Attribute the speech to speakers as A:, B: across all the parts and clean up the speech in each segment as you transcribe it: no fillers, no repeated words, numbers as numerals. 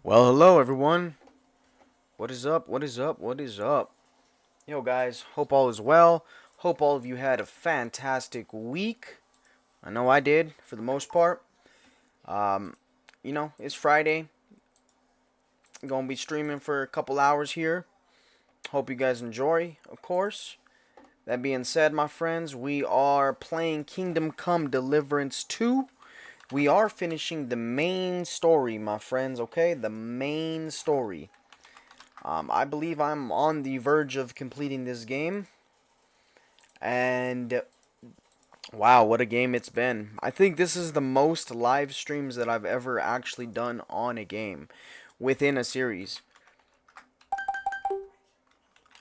A: Well, hello everyone. What is up? What is up? What is up? Yo, guys, hope all is well. Hope all of you had a fantastic week. I know I did, for the most part. Um, it's Friday. I'm gonna be streaming for a couple hours here. Hope you guys enjoy, of course. That being said, my friends, we are playing Kingdom Come Deliverance 2. We are finishing the main story, my friends, okay? The main story. I believe I'm on the verge of completing this game. And wow, what a game it's been. I think this is the most live streams that I've ever actually done on a game within a series.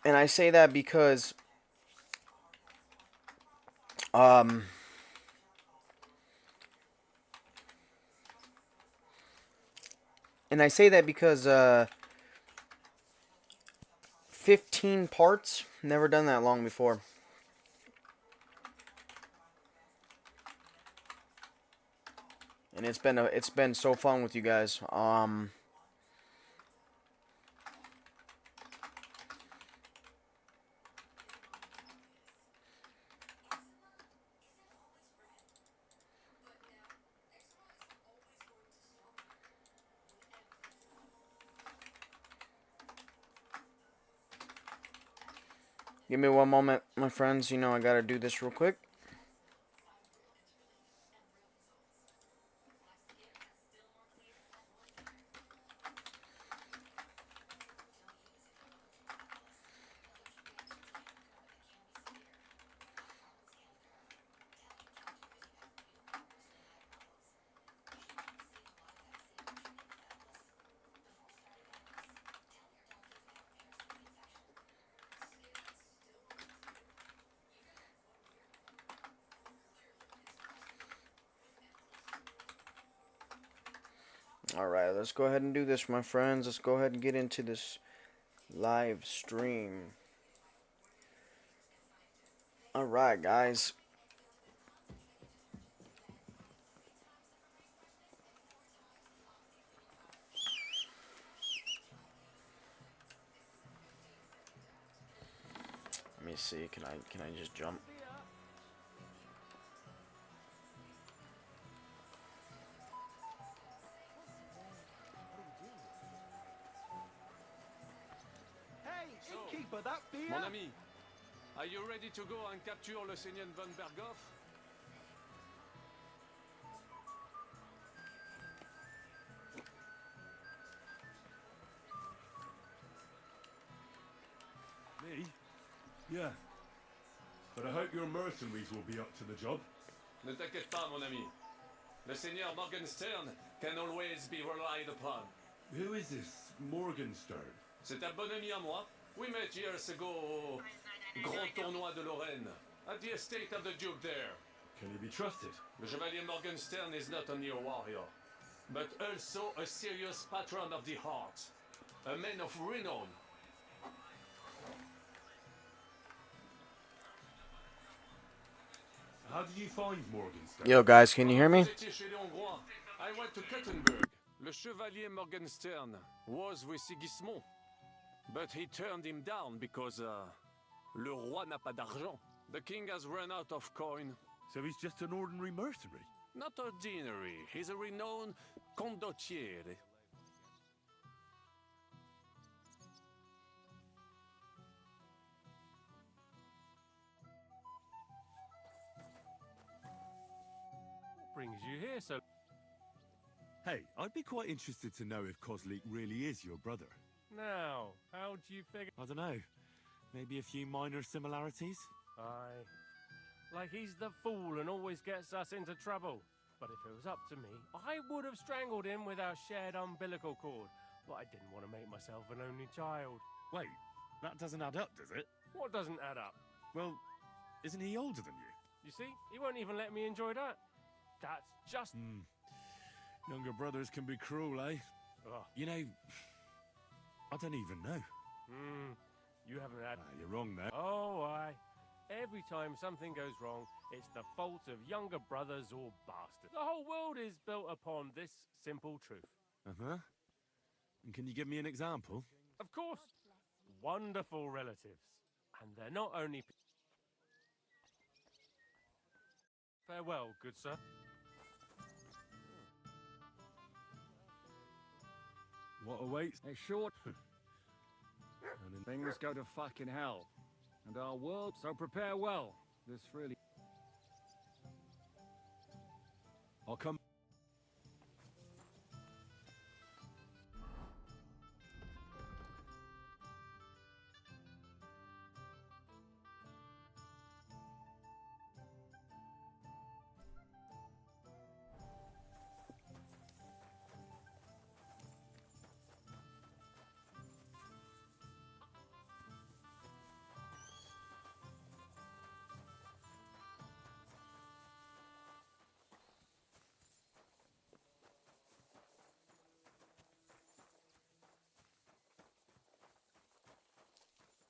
A: And I say that because um and I say that because 15 parts, never done that long before. And it's been so fun with you guys. Give me one moment, my friends. I gotta do this real quick. Alright, let's go ahead and do this, my friends. Let's go ahead and get into this live stream. Alright, guys. Let me see. Can I just jump?
B: Mon ami, are you ready to go and capture le Seigneur von Berghoff?
C: Me? Yeah. But I hope your mercenaries will be up to the job.
B: Ne t'inquiète pas, mon ami. Le Seigneur Morgenstern can always be relied upon.
C: Who is this Morgenstern?
B: C'est un bon ami à moi. We met years ago au Grand Tournoi de Lorraine, at the estate of the Duke there.
C: Can he be trusted?
B: Le Chevalier Morgenstern is not only a warrior, but also a serious patron of the heart. A man of renown.
C: How did you find Morgenstern?
A: Yo, guys, can you hear me?
B: I went to Kuttenberg. Le Chevalier Morgenstern was with Sigismund, but he turned him down because le roi n'a pas d'argent. The king has run out of coin.
C: So he's just an ordinary mercenary?
B: Not ordinary. He's a renowned condottiere.
D: Brings you here, so...
C: Hey, I'd be quite interested to know if Kozlik really is your brother.
D: Now, how do you figure...
C: I don't know. Maybe a few minor similarities?
D: Aye. Like he's the fool and always gets us into trouble. But if it was up to me, I would have strangled him with our shared umbilical cord. But I didn't want to make myself an only child.
C: Wait, that doesn't add up, does it?
D: What doesn't add up?
C: Well, isn't he older than you?
D: You see, he won't even let me enjoy that. That's just...
C: Younger brothers can be cruel, eh?
D: Ugh.
C: You know, I don't even know.
D: You haven't had...
C: You're wrong there.
D: Oh, aye. Every time something goes wrong, it's the fault of younger brothers or bastards. The whole world is built upon this simple truth.
C: Uh-huh.
E: And can you give me an example?
D: Of course. Wonderful relatives. And they're not only... Farewell, good sir.
E: What awaits?
F: They're short. And things go to fucking hell. And our world, so prepare well. This really...
E: I'll come.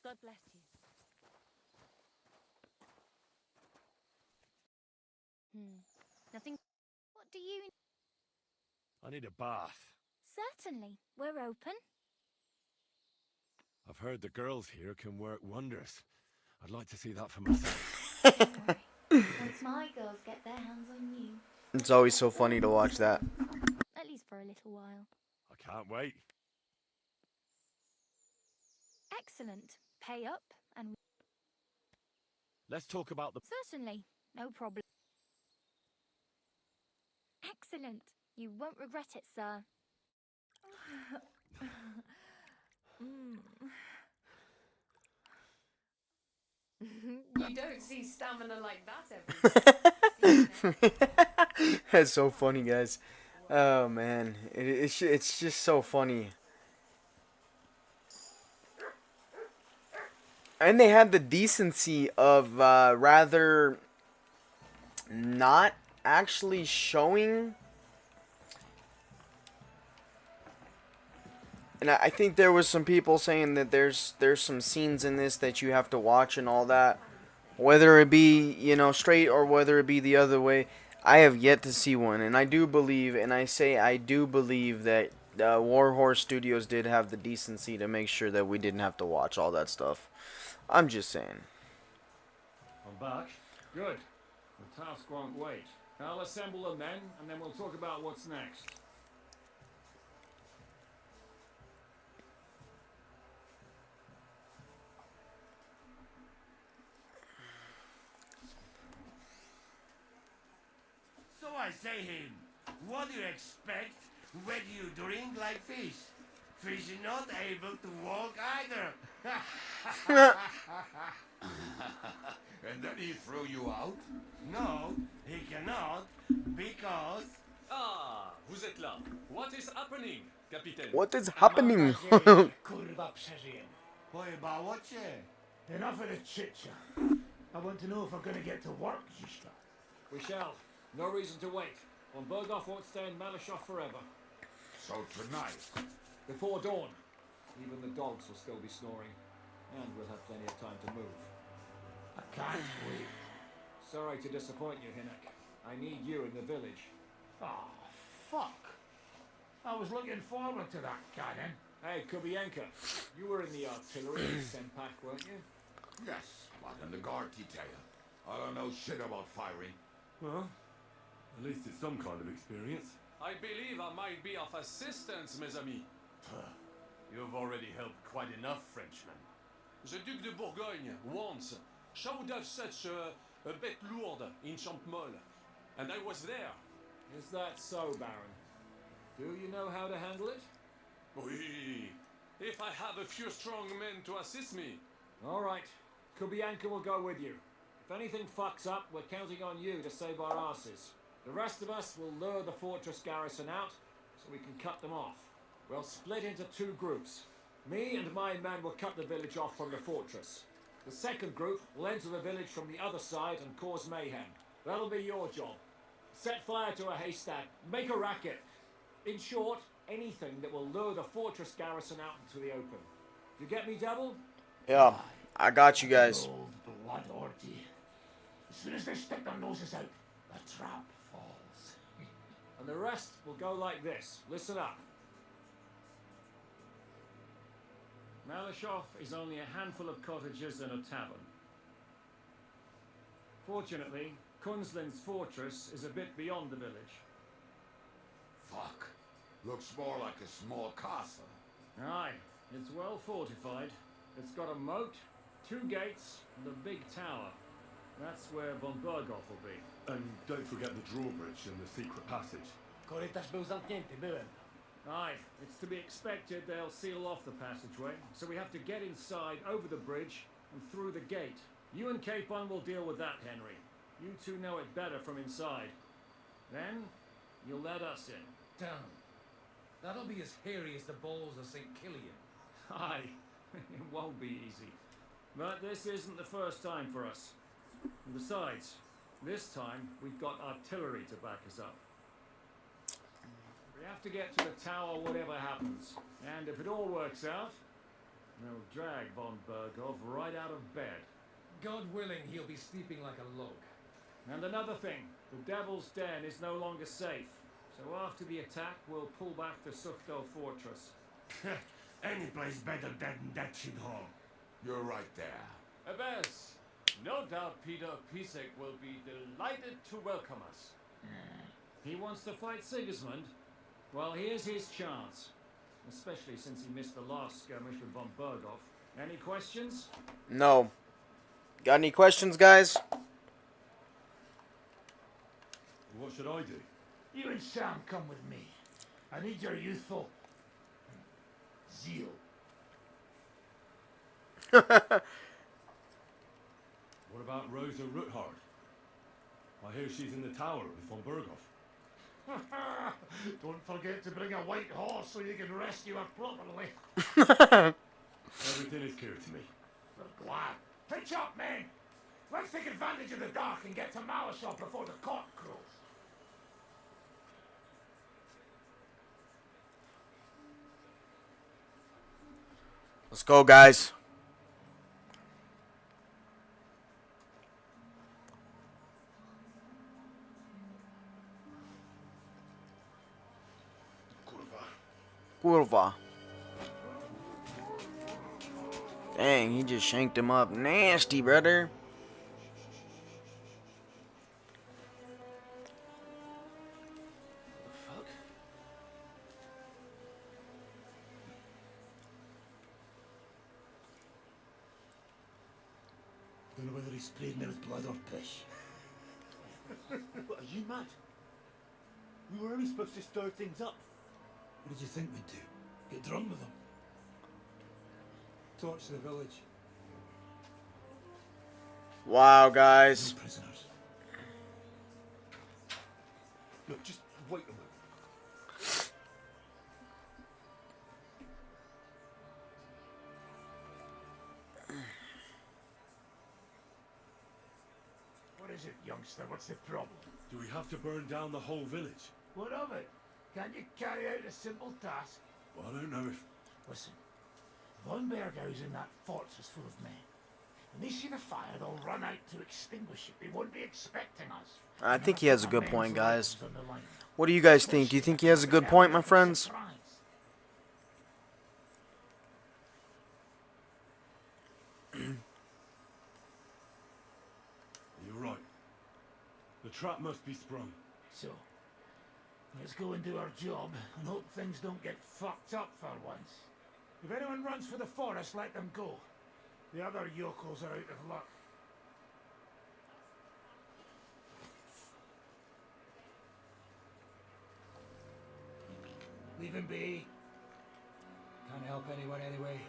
G: God bless you. Nothing. What do you...
E: I need a bath.
G: Certainly. We're open.
E: I've heard the girls here can work wonders. I'd like to see that for myself.
G: Once my girls get their hands on you.
A: It's always so funny to watch that.
G: At least for a little while.
E: I can't wait.
G: Excellent. Pay up and...
E: Let's talk about the...
G: Certainly. No problem. Excellent. You won't regret it, sir.
H: You don't see stamina like that every day.
A: That's so funny, guys. Oh man, it's just so funny. And they had the decency of rather not actually showing. And I think there was some people saying that there's some scenes in this that you have to watch and all that. Whether it be, you know, straight or whether it be the other way. I have yet to see one. And I do believe, and I say I do believe that Warhorse Studios did have the decency to make sure that we didn't have to watch all that stuff. I'm just saying.
F: I'm back. Good. The task won't wait. I'll assemble the men, and then we'll talk about what's next.
I: So I say him, what do you expect when you drink like fish? Fish is not able to walk either.
C: And then he threw you out?
I: No, he cannot, because...
B: Ah, vous êtes là. What is happening, Capitaine?
A: What is happening?
J: Kurwa przeżyjem.
I: Pojebało-cię.
J: Enough of the chit-chat. I want to know if we're going to get to work, Zishka.
F: We shall. No reason to wait. On Berghoff won't stay in Malashov forever.
C: So tonight.
F: Before dawn. Even the dogs will still be snoring. And we'll have plenty of time to move.
J: I can't wait.
F: Sorry to disappoint you, Hinek. I need you in the village.
J: Oh, fuck. I was looking forward to that cannon.
F: Hey, Kubienka. You were in the artillery in Senpak, weren't you?
C: Yes, but in the guard detail. I don't know shit about firing.
E: Well, at least it's some kind of experience.
B: I believe I might be of assistance, mes amis.
D: You've already helped quite enough, Frenchman.
B: The Duc de Bourgogne once showed us such a bête lourde in Champmol, and I was there.
F: Is that so, Baron? Do you know how to handle it?
B: Oui, if I have a few strong men to assist me.
F: All right. Kubianka will go with you. If anything fucks up, we're counting on you to save our asses. The rest of us will lure the fortress garrison out, so we can cut them off. We'll split into two groups. Me and my men will cut the village off from the fortress. The second group will enter the village from the other side and cause mayhem. That'll be your job. Set fire to a haystack. Make a racket. In short, anything that will lure the fortress garrison out into the open. You get me, Devil?
A: Yeah, I got you guys.
J: Old blood orgy. As soon as they stick their noses out, the trap falls.
F: And the rest will go like this. Listen up. Malashov is only a handful of cottages and a tavern. Fortunately, Kunzlin's fortress is a bit beyond the village.
K: Fuck. Looks more like a small castle.
F: Aye, it's well fortified. It's got a moat, 2 gates, and a big tower. That's where von Berghoff will be.
C: And don't forget the drawbridge and the secret passage.
F: Aye, it's to be expected they'll seal off the passageway, so we have to get inside, over the bridge, and through the gate. You and Capon will deal with that, Henry. You two know it better from inside. Then, you'll let us in.
J: Damn. That'll be as hairy as the balls of St. Killian.
F: Aye, it won't be easy. But this isn't the first time for us. And besides, this time we've got artillery to back us up. We have to get to the tower whatever happens. And if it all works out, they'll drag von Berghoff right out of bed.
J: God willing, he'll be sleeping like a log.
F: And another thing, the Devil's Den is no longer safe. So after the attack, we'll pull back to Sukhto Fortress.
I: Any place better than that shithole.
K: You're right there.
D: Abbas, no doubt Peter Pisek will be delighted to welcome us.
F: He wants to fight Sigismund? Well, here's his chance. Especially since he missed the last skirmish with von Berghoff. Any questions?
A: No. Got any questions, guys?
C: What should I do?
J: You and Sam come with me. I need your youthful zeal.
C: What about Rosa Ruthard? I hear she's in the tower with von Berghoff.
J: Don't forget to bring a white horse so you can rescue her properly.
C: Everything is clear to me.
J: We're glad. Pitch up, men! Let's take advantage of the dark and get to Malashov before the cock crows.
A: Let's go, guys. Kurva. Dang, he just shanked him up nasty, brother.
J: Fuck? Don't know whether he sprayed me with blood or piss.
L: What, are you mad? We were only supposed to stir things up.
J: What did you think we'd do? Get drunk with them? Torch the village.
A: Wow, guys.
J: No prisoners.
L: Look, just wait a moment.
J: What is it, youngster? What's the problem?
C: Do we have to burn down the whole village?
J: What of it? Can't you carry out a simple task?
C: Well, I don't know if...
J: Listen, von Bergau's in that fortress full of men. When they see the fire, they'll run out to extinguish it. They won't be expecting us.
A: I think he has a good point, guys. What do you guys think? Do you think he has a good point, my friends?
C: You're right. The trap must be sprung.
J: So, let's go and do our job and hope things don't get fucked up for once. If anyone runs for the forest, let them go. The other yokels are out of luck. Leave him be. Can't help anyone anyway.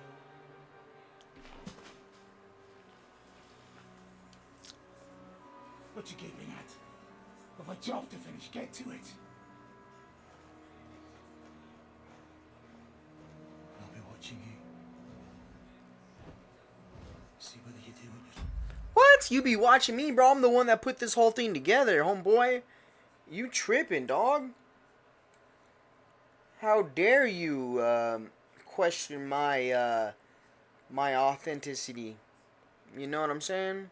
J: What you gaping at? We've a job to finish. Get to it. I'll be watching you. See whether you do what you're...
A: What? You be watching me, bro? I'm the one that put this whole thing together, homeboy. You tripping, dog? How dare you question my my authenticity? You know what I'm saying?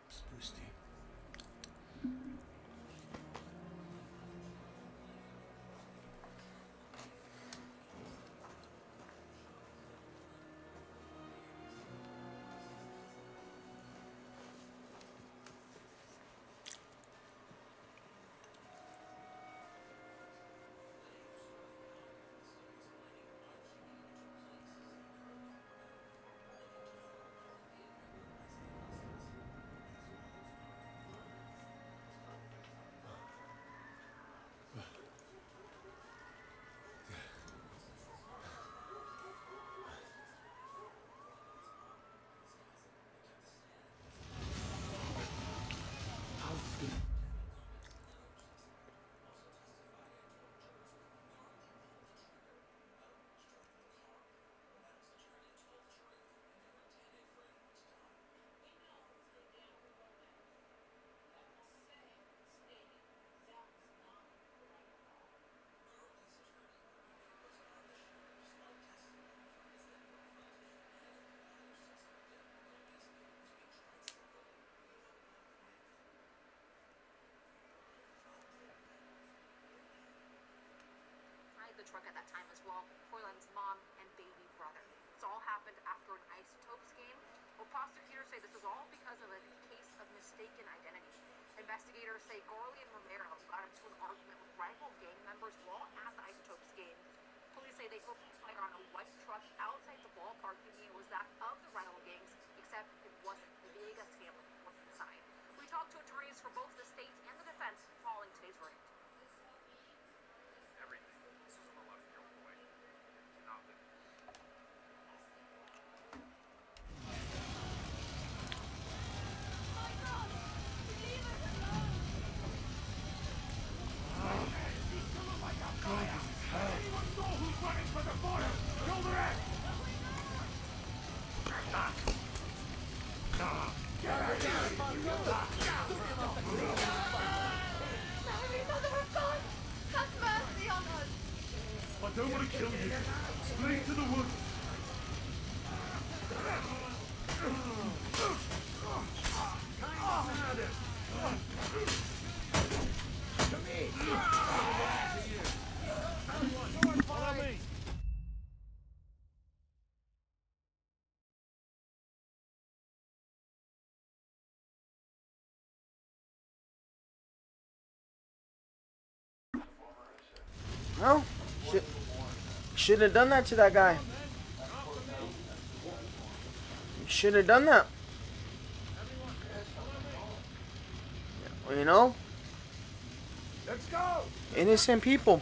J: Supposed to.
M: truck at that time as well. Froyland's mom and baby brother. This all happened after an Isotopes game. Well, prosecutors say this was all because of a case of mistaken identity. Investigators say Gorley and Romero got into an argument with rival gang members while at the Isotopes game. Police say they opened fire on a white truck outside the ballpark, thinking it was that of the rival gangs, except it wasn't. The Villegas family was inside. We talked to attorneys for both the state and the defense following today's verdict.
N: Everything. This is an 11-year-old boy. It cannot be.
C: I don't want to kill you. Flee to the woods.
A: No, shouldn't have done that to that guy. Shouldn't have done that. You know?
C: Let's go.
A: Innocent people.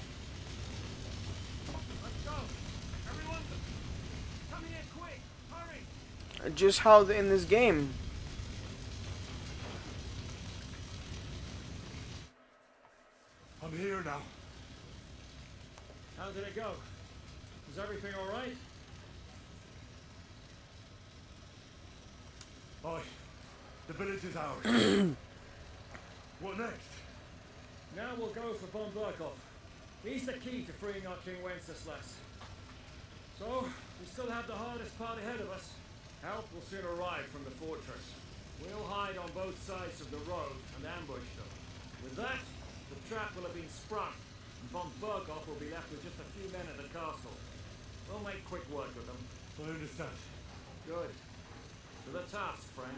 F: Let's go. Everyone, come here quick. Hurry.
A: Just how in this game.
C: I'm here now.
F: How did it go? Was everything all right?
C: Oi, the village is ours. What next?
F: Now we'll go for von Berkhoff. He's the key to freeing our King Wenceslas. So, we still have the hardest part ahead of us. Help will soon arrive from the fortress. We'll hide on both sides of the road and ambush them. With that, the trap will have been sprung, and von Berkhoff will be left with just a few men at the castle. We'll make quick work with them.
C: I understand.
F: Good. To the task, friend.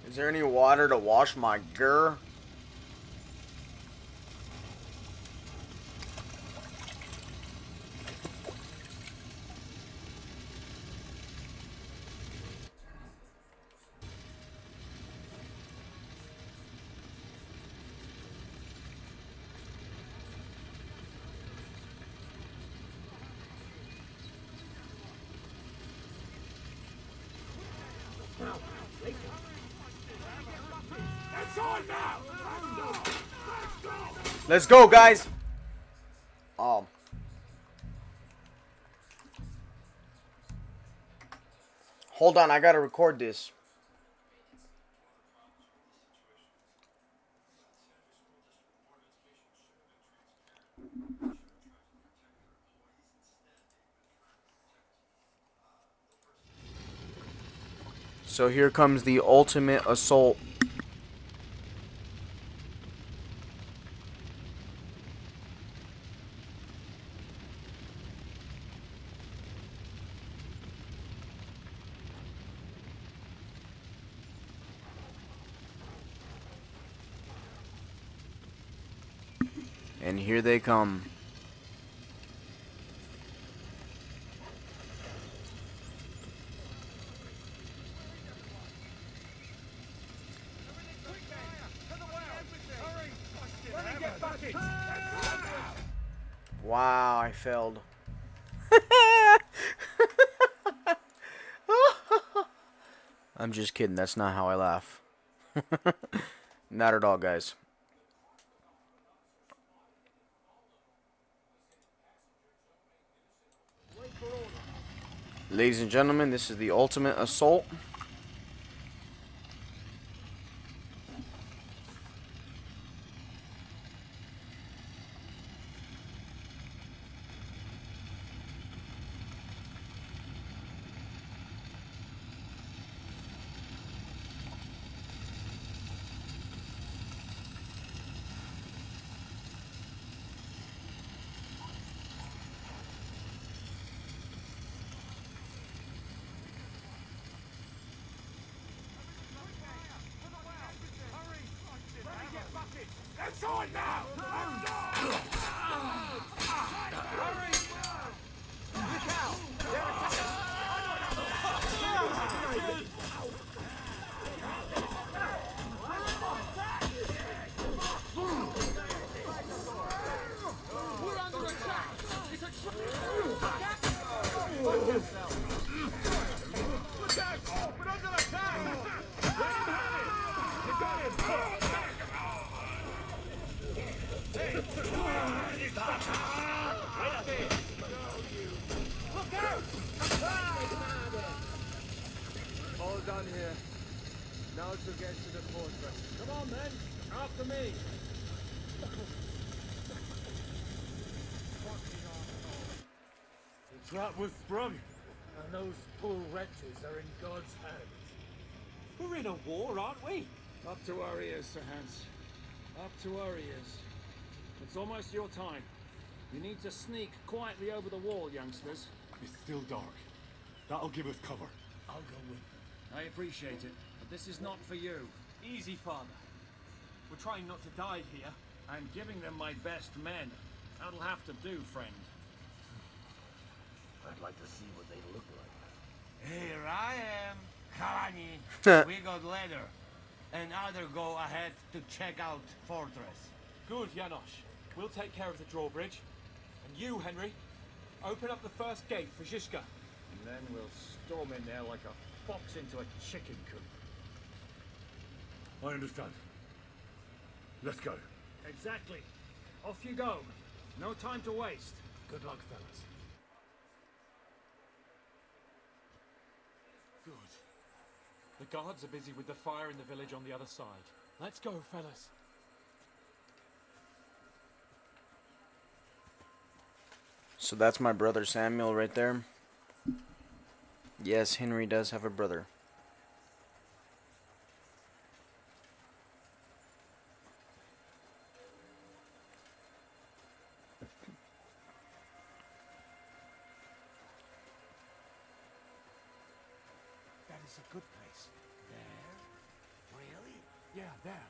A: Is there any water to wash my gur? Let's go, guys. Hold on, I gotta record this. So here comes the ultimate assault. And here they come. Wow, I failed. I'm just kidding. That's not how I laugh. Not at all, guys. Ladies and gentlemen, this is the ultimate assault.
I: Inside now! Hurry! Look out! They're attacking! We're under attack! It's a trap! Look out! We're under attack! Let him have it! You got him!
D: All done here. Now to get to the fortress.
F: Come on, men. After me.
J: The trap was sprung, and those poor wretches are in God's hands.
F: We're in a war, aren't we? Up to our ears, Sir Hans. Up to our ears. It's almost your time. You need to sneak quietly over the wall, youngsters.
C: It's still dark. That'll give us cover.
J: I'll go with you.
F: I appreciate it, but this is not for you.
D: Easy, Father. We're trying not to die here.
F: I'm giving them my best men. That'll have to do, friend.
J: I'd like to see what they look like.
I: Here I am, Kalani. We got leather. And other go ahead to check out fortress.
D: Good, Janosch. We'll take care of the drawbridge. And you, Henry, open up the first gate for Zizka.
F: And then we'll storm in there like a fox into a chicken coop.
C: I understand. Let's go.
F: Exactly. Off you go. No time to waste.
J: Good luck, fellas.
D: Good. The guards are busy with the fire in the village on the other side. Let's go, fellas.
A: So that's my brother Samuel right there. Yes, Henry does have a brother.
J: That is a good place.
I: There? Really?
J: Yeah, there.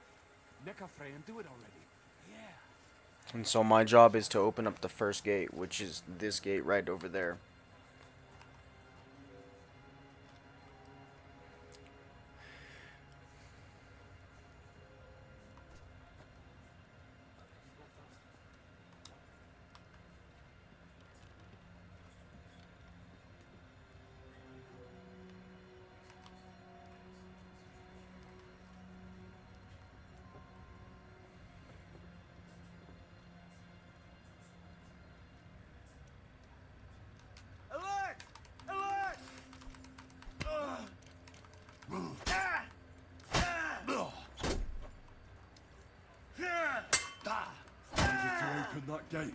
J: Necafre and do it already.
I: Yeah.
A: And so my job is to open up the first gate, which is this gate right over there.
C: Open that gate.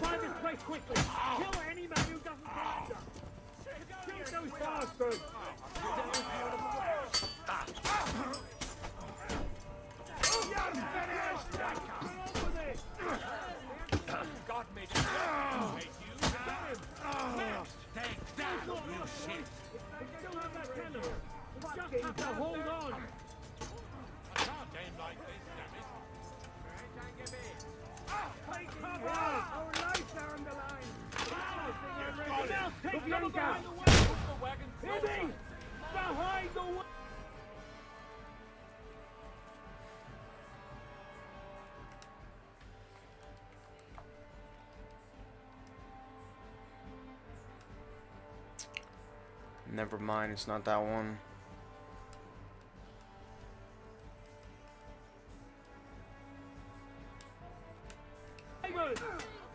J: Find this place quickly. Kill any man who doesn't surrender. Kill those bastards.
I: God made it. Take that, you shit.
J: Still have that cannon. Just have to hold on.
I: I can't aim like this, damn it.
A: Never mind, it's not that one.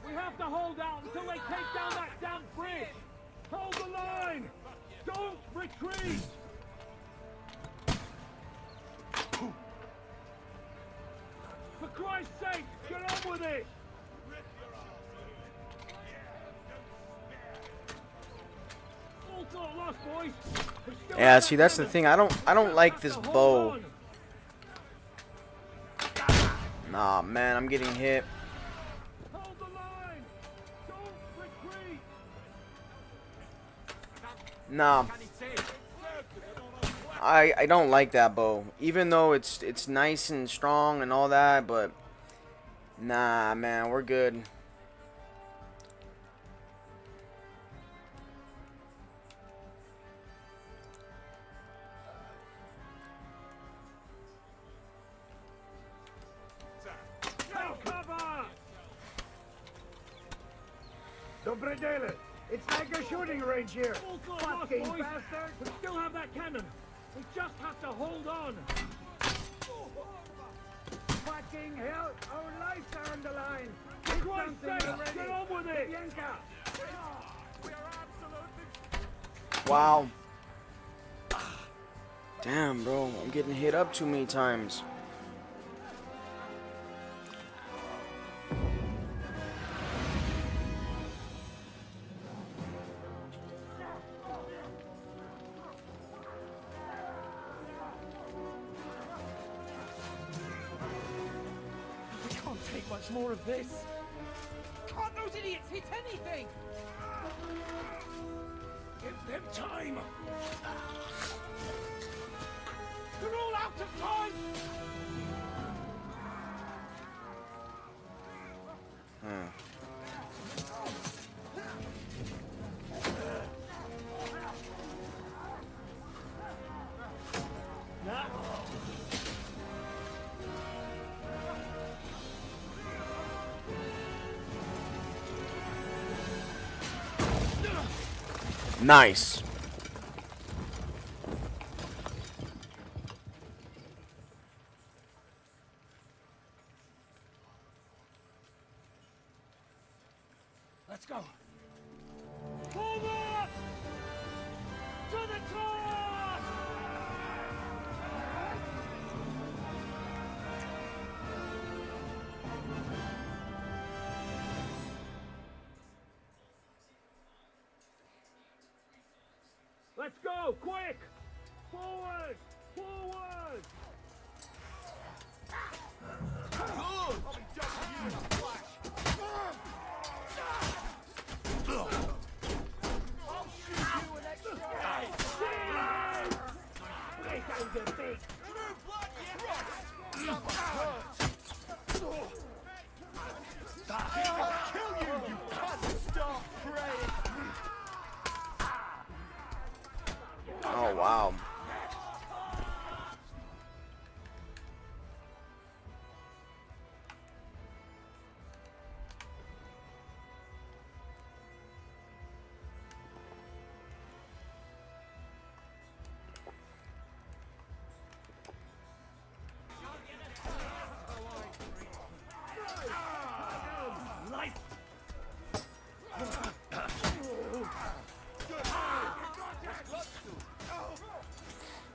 J: We have to hold out until they take down that damn bridge. Hold the line. Don't retreat. For Christ's sake, get on with it. All lost, boys.
A: Yeah, see, that's the thing. I don't like this bow. Nah, man, I'm getting hit. Nah. I don't like that bow. Even though it's nice and strong and all that, but nah, man, we're good.
J: Dobre dele. It's like a shooting range here. Fucking bastard. We still have that cannon. We just have to hold on. Fucking hell. Our lives are on the line. Get on with it.
A: Wow. Damn, bro. I'm getting hit up too many times.
J: Much more of this.
O: Can't those idiots hit anything?
J: Give them time. They're all out of time.
A: Nice.
J: Let's go. Forward! To the top! Let's go, quick! Forward! Forward!
A: Oh, wow.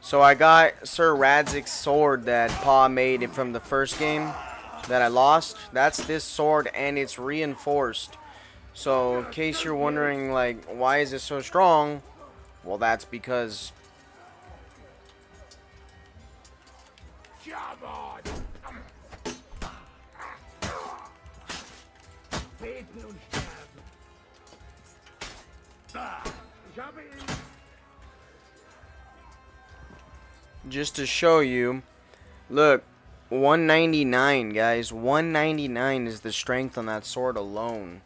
A: So I got Sir Radzik's sword that Pa made from the first game that I lost. That's this sword, and it's reinforced. So in case you're wondering, like, why is it so strong? Well, that's because...
J: Come on!
A: Just to show you, look, 199, guys. 199 is the strength on that sword alone.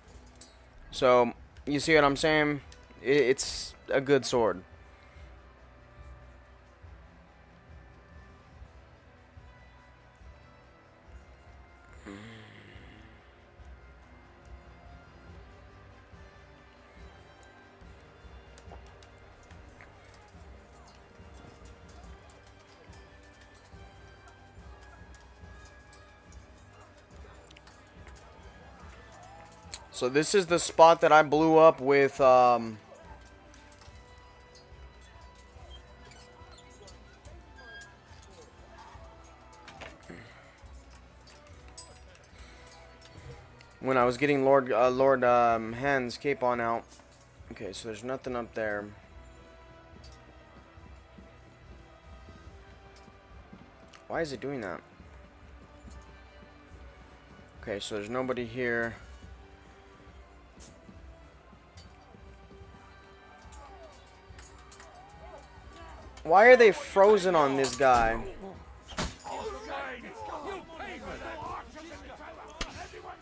A: So, you see what I'm saying? It's a good sword. So this is the spot that I blew up with, when I was getting Lord Hen's Capon out. Okay, so there's nothing up there. Why is it doing that? Okay, so there's nobody here. Why are they frozen on this guy?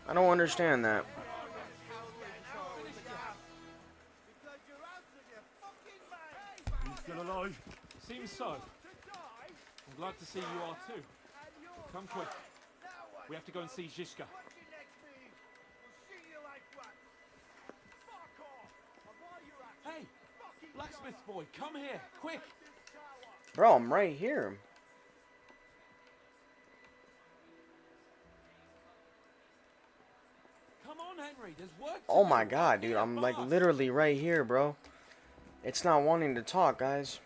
A: I don't understand that.
D: You still alive? Seems so. I'm glad to see you are too. Come quick. We have to go and see Zizka. Hey, blacksmith boy, come here, quick!
A: Bro, I'm right here.
D: Come on, Henry, there's work to
A: Oh
D: do.
A: my god, dude, I'm like literally right here, bro. It's not wanting to talk, guys.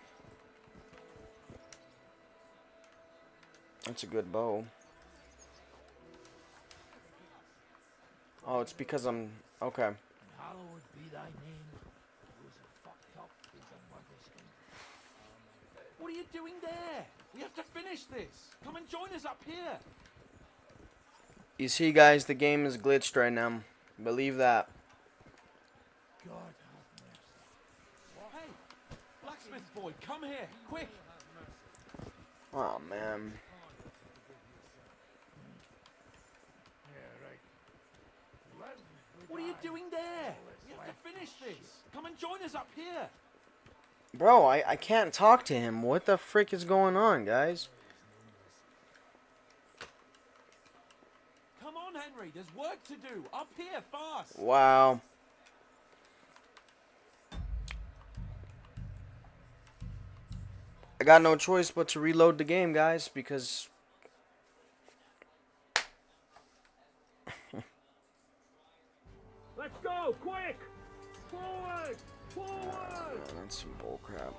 A: That's a good bow. Oh, it's because I'm... Okay.
J: Hallowed be thy name. Who's a fucked up piece of mother-skin.
D: What are you doing there? We have to finish this. Come and join us up here.
A: You see, guys, the game is glitched right now. Believe that.
J: God have mercy.
D: Hey, blacksmith boy, come here, quick!
A: Oh, man.
D: What are you doing there? We have to finish this. Come and join us up here.
A: Bro, I can't talk to him. What the frick is going on, guys?
D: Come on, Henry. There's work to do. Up here, fast.
A: Wow. I got no choice but to reload the game, guys, because...
J: Let's go, quick! Forward! Forward!
A: That's some bullcrap.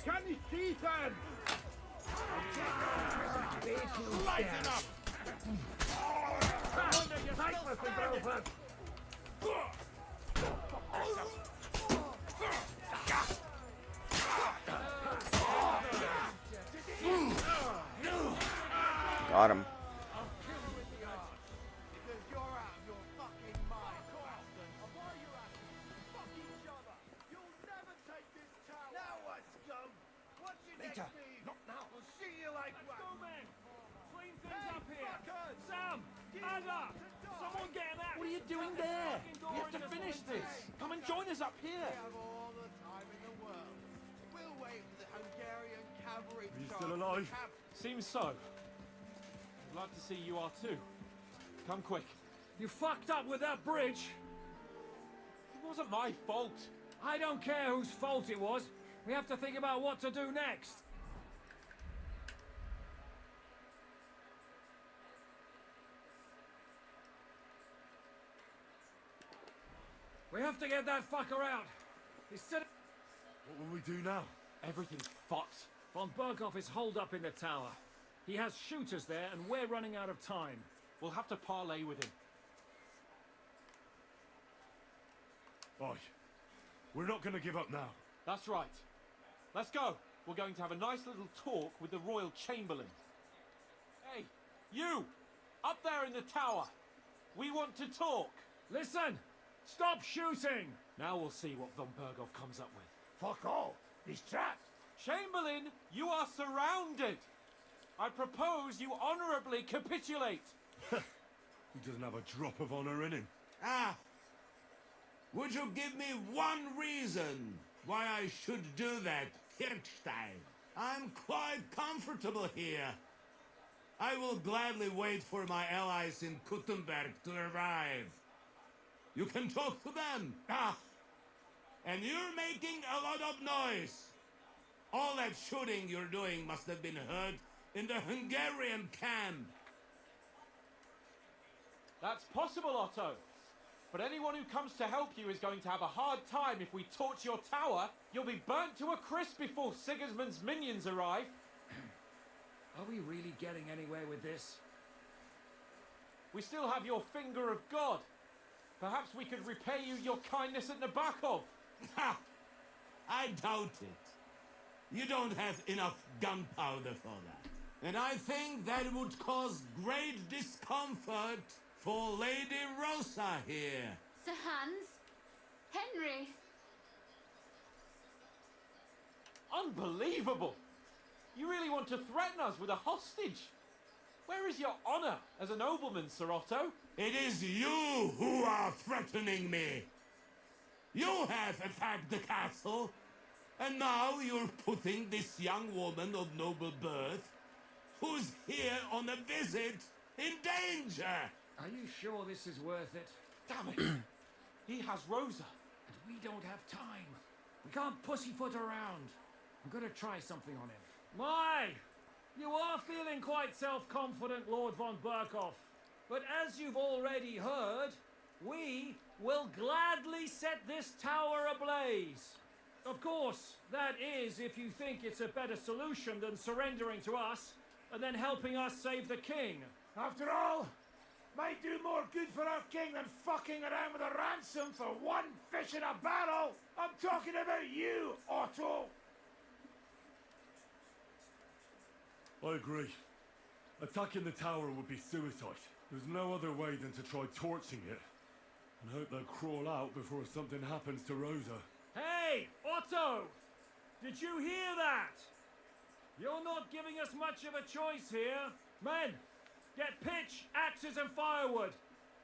J: Kann nicht schießen! Lighten up! Zeig, was du drauf hast!
A: Got him.
D: What are you doing there? We have to finish this. Come and join us up here.
C: Are you still alive?
D: Seems so. Glad to see you are too. Come quick.
F: You fucked up with that bridge.
D: It wasn't my fault.
F: I don't care whose fault it was. We have to think about what to do next. We have to get that fucker out. He's sitting...
C: What will we do now?
F: Everything's fucked. Von Berghoff is holed up in the tower. He has shooters there, and we're running out of time.
D: We'll have to parley with him.
C: Oi. We're not going to give up now.
D: That's right. Let's go. We're going to have a nice little talk with the Royal Chamberlain. Hey, you! Up there in the tower! We want to talk!
F: Listen! Stop shooting!
D: Now we'll see what von Berghoff comes up with.
J: Fuck all. He's trapped.
D: Chamberlain, you are surrounded! I propose you honourably capitulate!
C: He doesn't have a drop of honor in him.
I: Ah! Would you give me one reason why I should do that, Kirchstein? I'm quite comfortable here. I will gladly wait for my allies in Kuttenberg to arrive. You can talk to them. Ah! And you're making a lot of noise. All that shooting you're doing must have been heard in the Hungarian camp.
D: That's possible, Otto. But anyone who comes to help you is going to have a hard time if we torch your tower. You'll be burnt to a crisp before Sigismund's minions arrive.
F: Are we really getting anywhere with this?
D: We still have your finger of God. Perhaps we could repay you your kindness at Nabokov.
I: Ha! I doubt it. You don't have enough gunpowder for that. And I think that would cause great discomfort for Lady Rosa here.
G: Sir Hans? Henry?
D: Unbelievable! You really want to threaten us with a hostage? Where is your honor as a nobleman, Sir Otto?
I: It is you who are threatening me. You have attacked the castle, and now you're putting this young woman of noble birth, who's here on a visit, in danger.
F: Are you sure this is worth it?
D: Damn it! He has Rosa.
F: And we don't have time. We can't pussyfoot around. I'm gonna try something on him. My! You are feeling quite self-confident, Lord von Berghoff. But as you've already heard, we will gladly set this tower ablaze. Of course, that is if you think it's a better solution than surrendering to us and then helping us save the king.
J: After all, might do more good for our king than fucking around with a ransom for one fish in a barrel. I'm talking about you, Otto.
C: I agree. Attacking the tower would be suicide. There's no other way than to try torching it. And hope they'll crawl out before something happens to Rosa.
F: Hey, Otto! Did you hear that? You're not giving us much of a choice here. Men, get pitch, axes and firewood.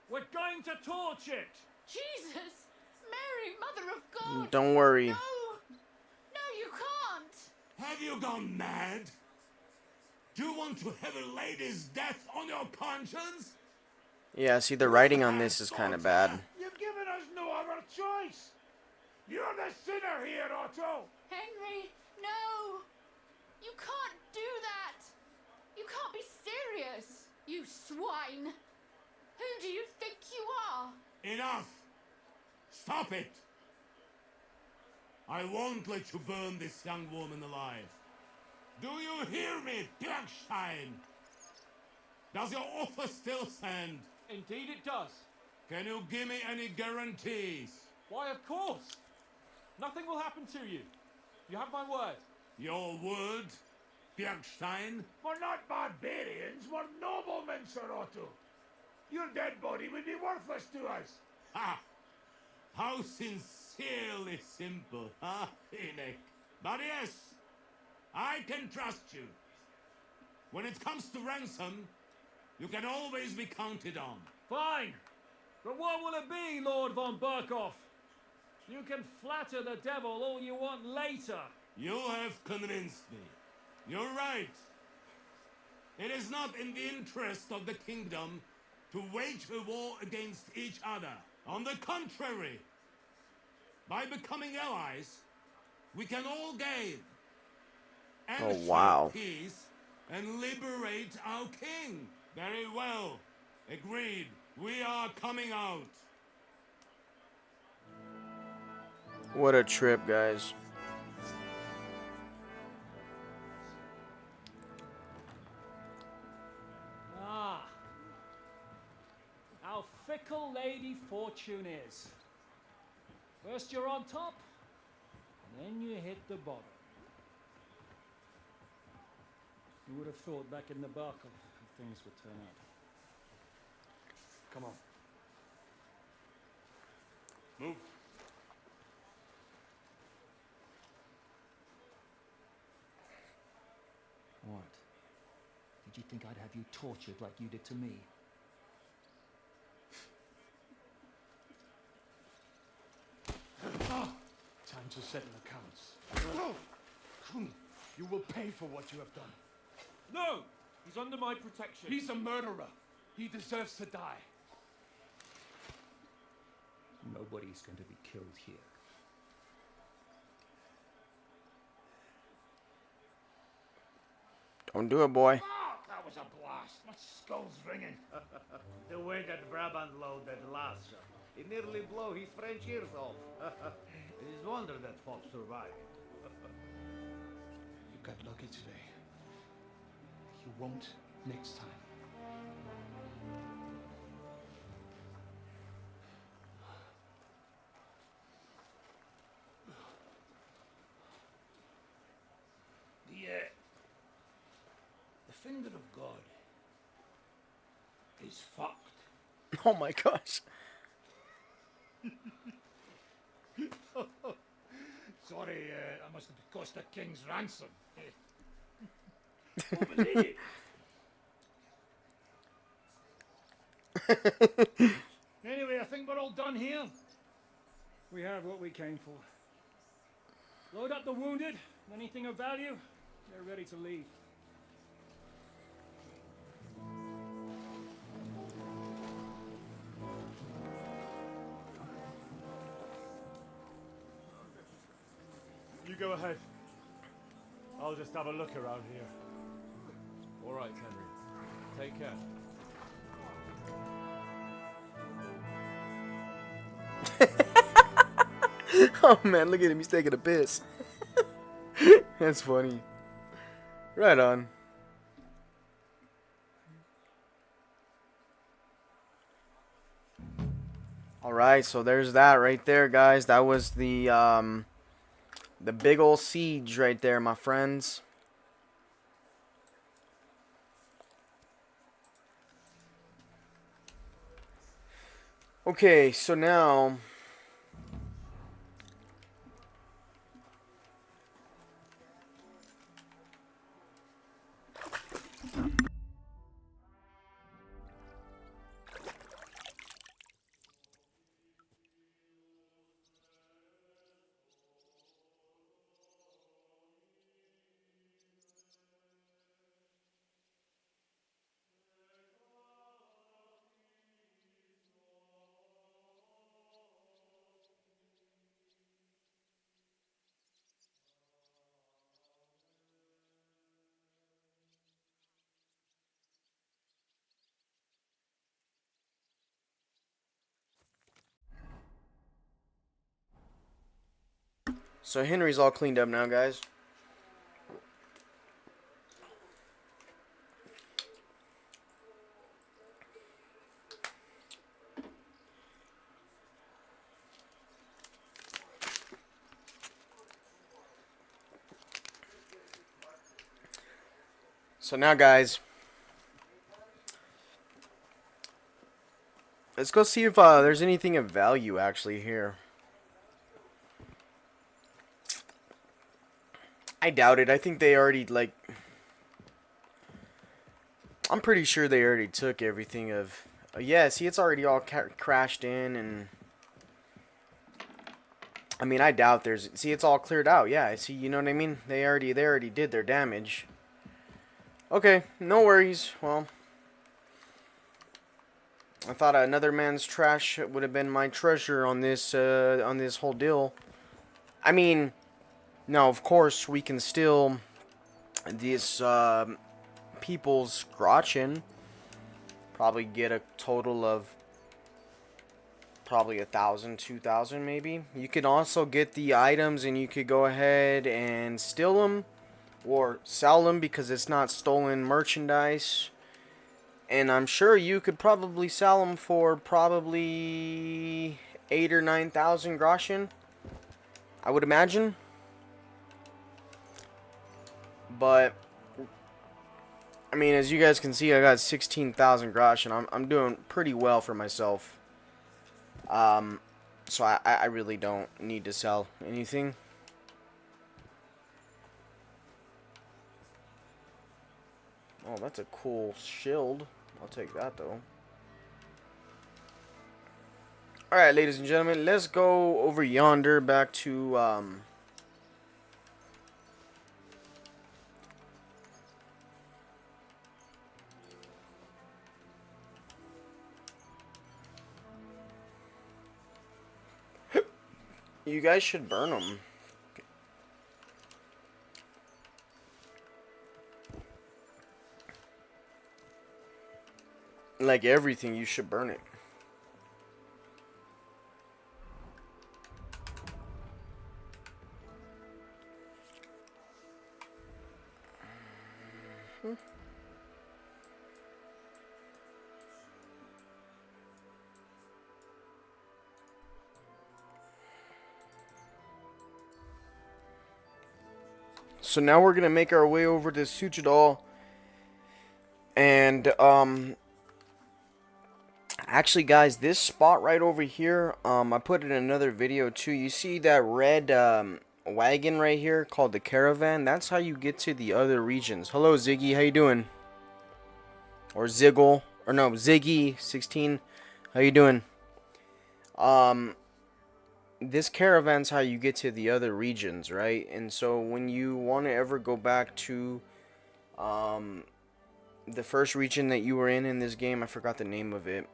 F: We're going to torch it.
G: Jesus! Mary, Mother of God!
A: Don't worry.
G: No! No, you can't!
I: Have you gone mad? Do you want to have a lady's death on your conscience?
A: Yeah, see, the writing on this is kind of bad.
J: You've given us no other choice. You're the sinner here, Otto.
G: Henry, no! You can't do that! You can't be serious, you swine! Who do you think you are?
I: Enough! Stop it! I won't let you burn this young woman alive. Do you hear me, Bergstein? Does your offer still stand?
D: Indeed it does.
I: Can you give me any guarantees?
D: Why, of course. Nothing will happen to you. You have my word.
I: Your word, Bergstein?
J: We're not barbarians, we're noblemen, Sir Otto. Your dead body would be worthless to us.
I: Ha! How sincerely simple, huh, Enoch? But yes, I can trust you. When it comes to ransom, you can always be counted on.
F: Fine. But what will it be, Lord von Berghoff? You can flatter the devil all you want later.
I: You have convinced me. You're right. It is not in the interest of the kingdom to wage a war against each other. On the contrary, by becoming allies, we can all gain. And
A: wow.
I: peace and liberate our king. Very well. Agreed. We are coming out.
A: What a trip, guys.
F: Ah. How fickle Lady Fortune is. First you're on top, and then you hit the bottom. You would have thought back in the Barker how things would turn out. Come on.
C: Move.
F: What? Did you think I'd have you tortured like you did to me?
C: Time to settle accounts. You will pay for what you have done.
D: No! He's under my protection.
C: He's a murderer. He deserves to die.
F: Nobody's going to be killed here.
A: Don't do it, boy.
J: That was a blast. My skull's ringing.
L: The way that Brabant loaded last, it nearly blew his French ears off. It is wonder that folk survived.
C: You got lucky today. You won't next time.
J: The finger of God is fucked.
A: Oh my gosh.
J: Sorry, I must have cost a king's ransom. Oh, believe it. Anyway, I think we're all done here.
F: We have what we came for. Load up the wounded. Anything of value, they're ready to leave.
C: You go ahead. I'll just have a look around here.
D: All right, Henry. Take care.
A: Oh man, look at him. He's taking a piss. That's funny. Right on. Alright, so there's that right there, guys. That was the big ol' siege right there, my friends. Okay, so now so Henry's all cleaned up now, guys. So now, guys, let's go see if there's anything of value actually here. I doubt it. I think they already, like, I'm pretty sure they already took everything of, yeah, see, it's already all crashed in, and, I mean, I doubt there's, see, it's all cleared out, yeah, see, you know what I mean? They already did their damage. Okay, no worries. Well, I thought another man's trash would have been my treasure on this whole deal. I mean, now of course we can still these people's scratching. Probably get a total of probably 1,000, 2,000 maybe. You could also get the items and you could go ahead and steal them or sell them because it's not stolen merchandise. And I'm sure you could probably sell them for probably 8 or 9,000 groschen, I would imagine. But I mean, as you guys can see, I got 16,000 groschen. I'm doing pretty well for myself. So I really don't need to sell anything. Oh, that's a cool shield. I'll take that though. Alright, ladies and gentlemen, let's go over yonder back to you guys should burn them. Like everything, you should burn it. So now we're gonna make our way over to Suchidol, and actually, guys, this spot right over here, I put it in another video too. You see that red wagon right here called the caravan? That's how you get to the other regions. Hello, Ziggy, how you doing? Or Ziggle, or no, Ziggy16, how you doing? This caravan's how you get to the other regions, right? And so when you want to ever go back to the first region that you were in this game, I forgot the name of it,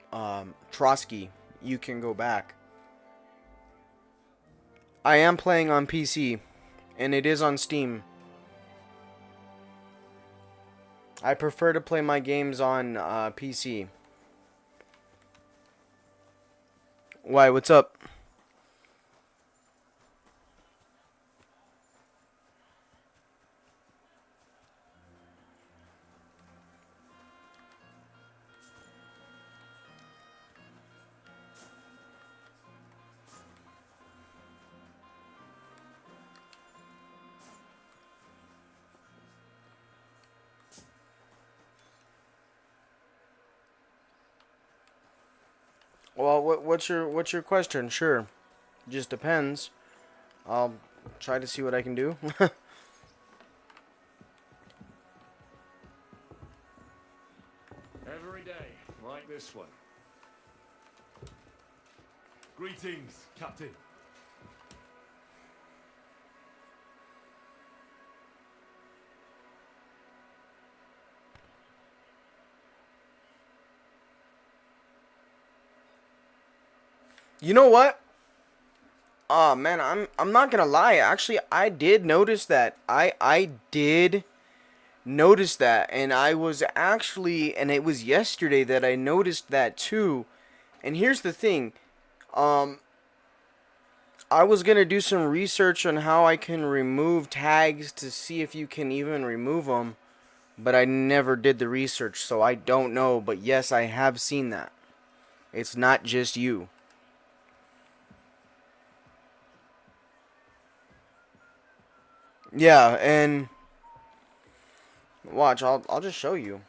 A: Trotsky, you can go back. I am playing on PC, and it is on Steam. I prefer to play my games on PC. Why, what's up? Well, what's your question? Sure, just depends. I'll try to see what I can do.
C: Every day, like this one. Greetings, Captain.
A: You know what? Oh man, I'm not gonna lie. Actually, I did notice that. I did notice that, and I was actually, and it was yesterday that I noticed that too. And here's the thing, I was gonna do some research on how I can remove tags to see if you can even remove them, but I never did the research, so I don't know. But yes, I have seen that. It's not just you. Yeah, and watch, I'll just show you.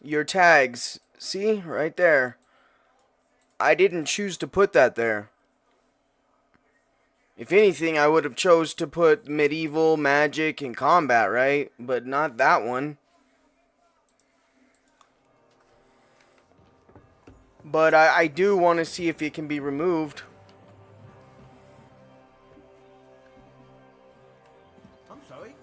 A: Your tags, see right there. I didn't choose to put that there. If anything, I would have chose to put medieval, magic, and combat, right? But not that one. But I do want to see if it can be removed.
J: I'm sorry.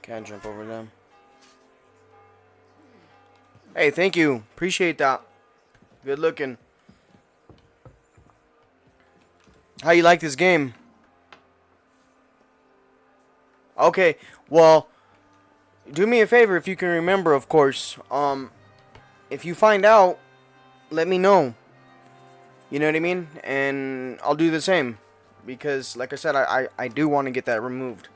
A: Can't jump over them. Hey, thank you. Appreciate that. Good looking. How you like this game? Okay, well, do me a favor if you can remember, of course. If you find out, let me know. You know what I mean? And I'll do the same. Because, like I said, I do want to get that removed.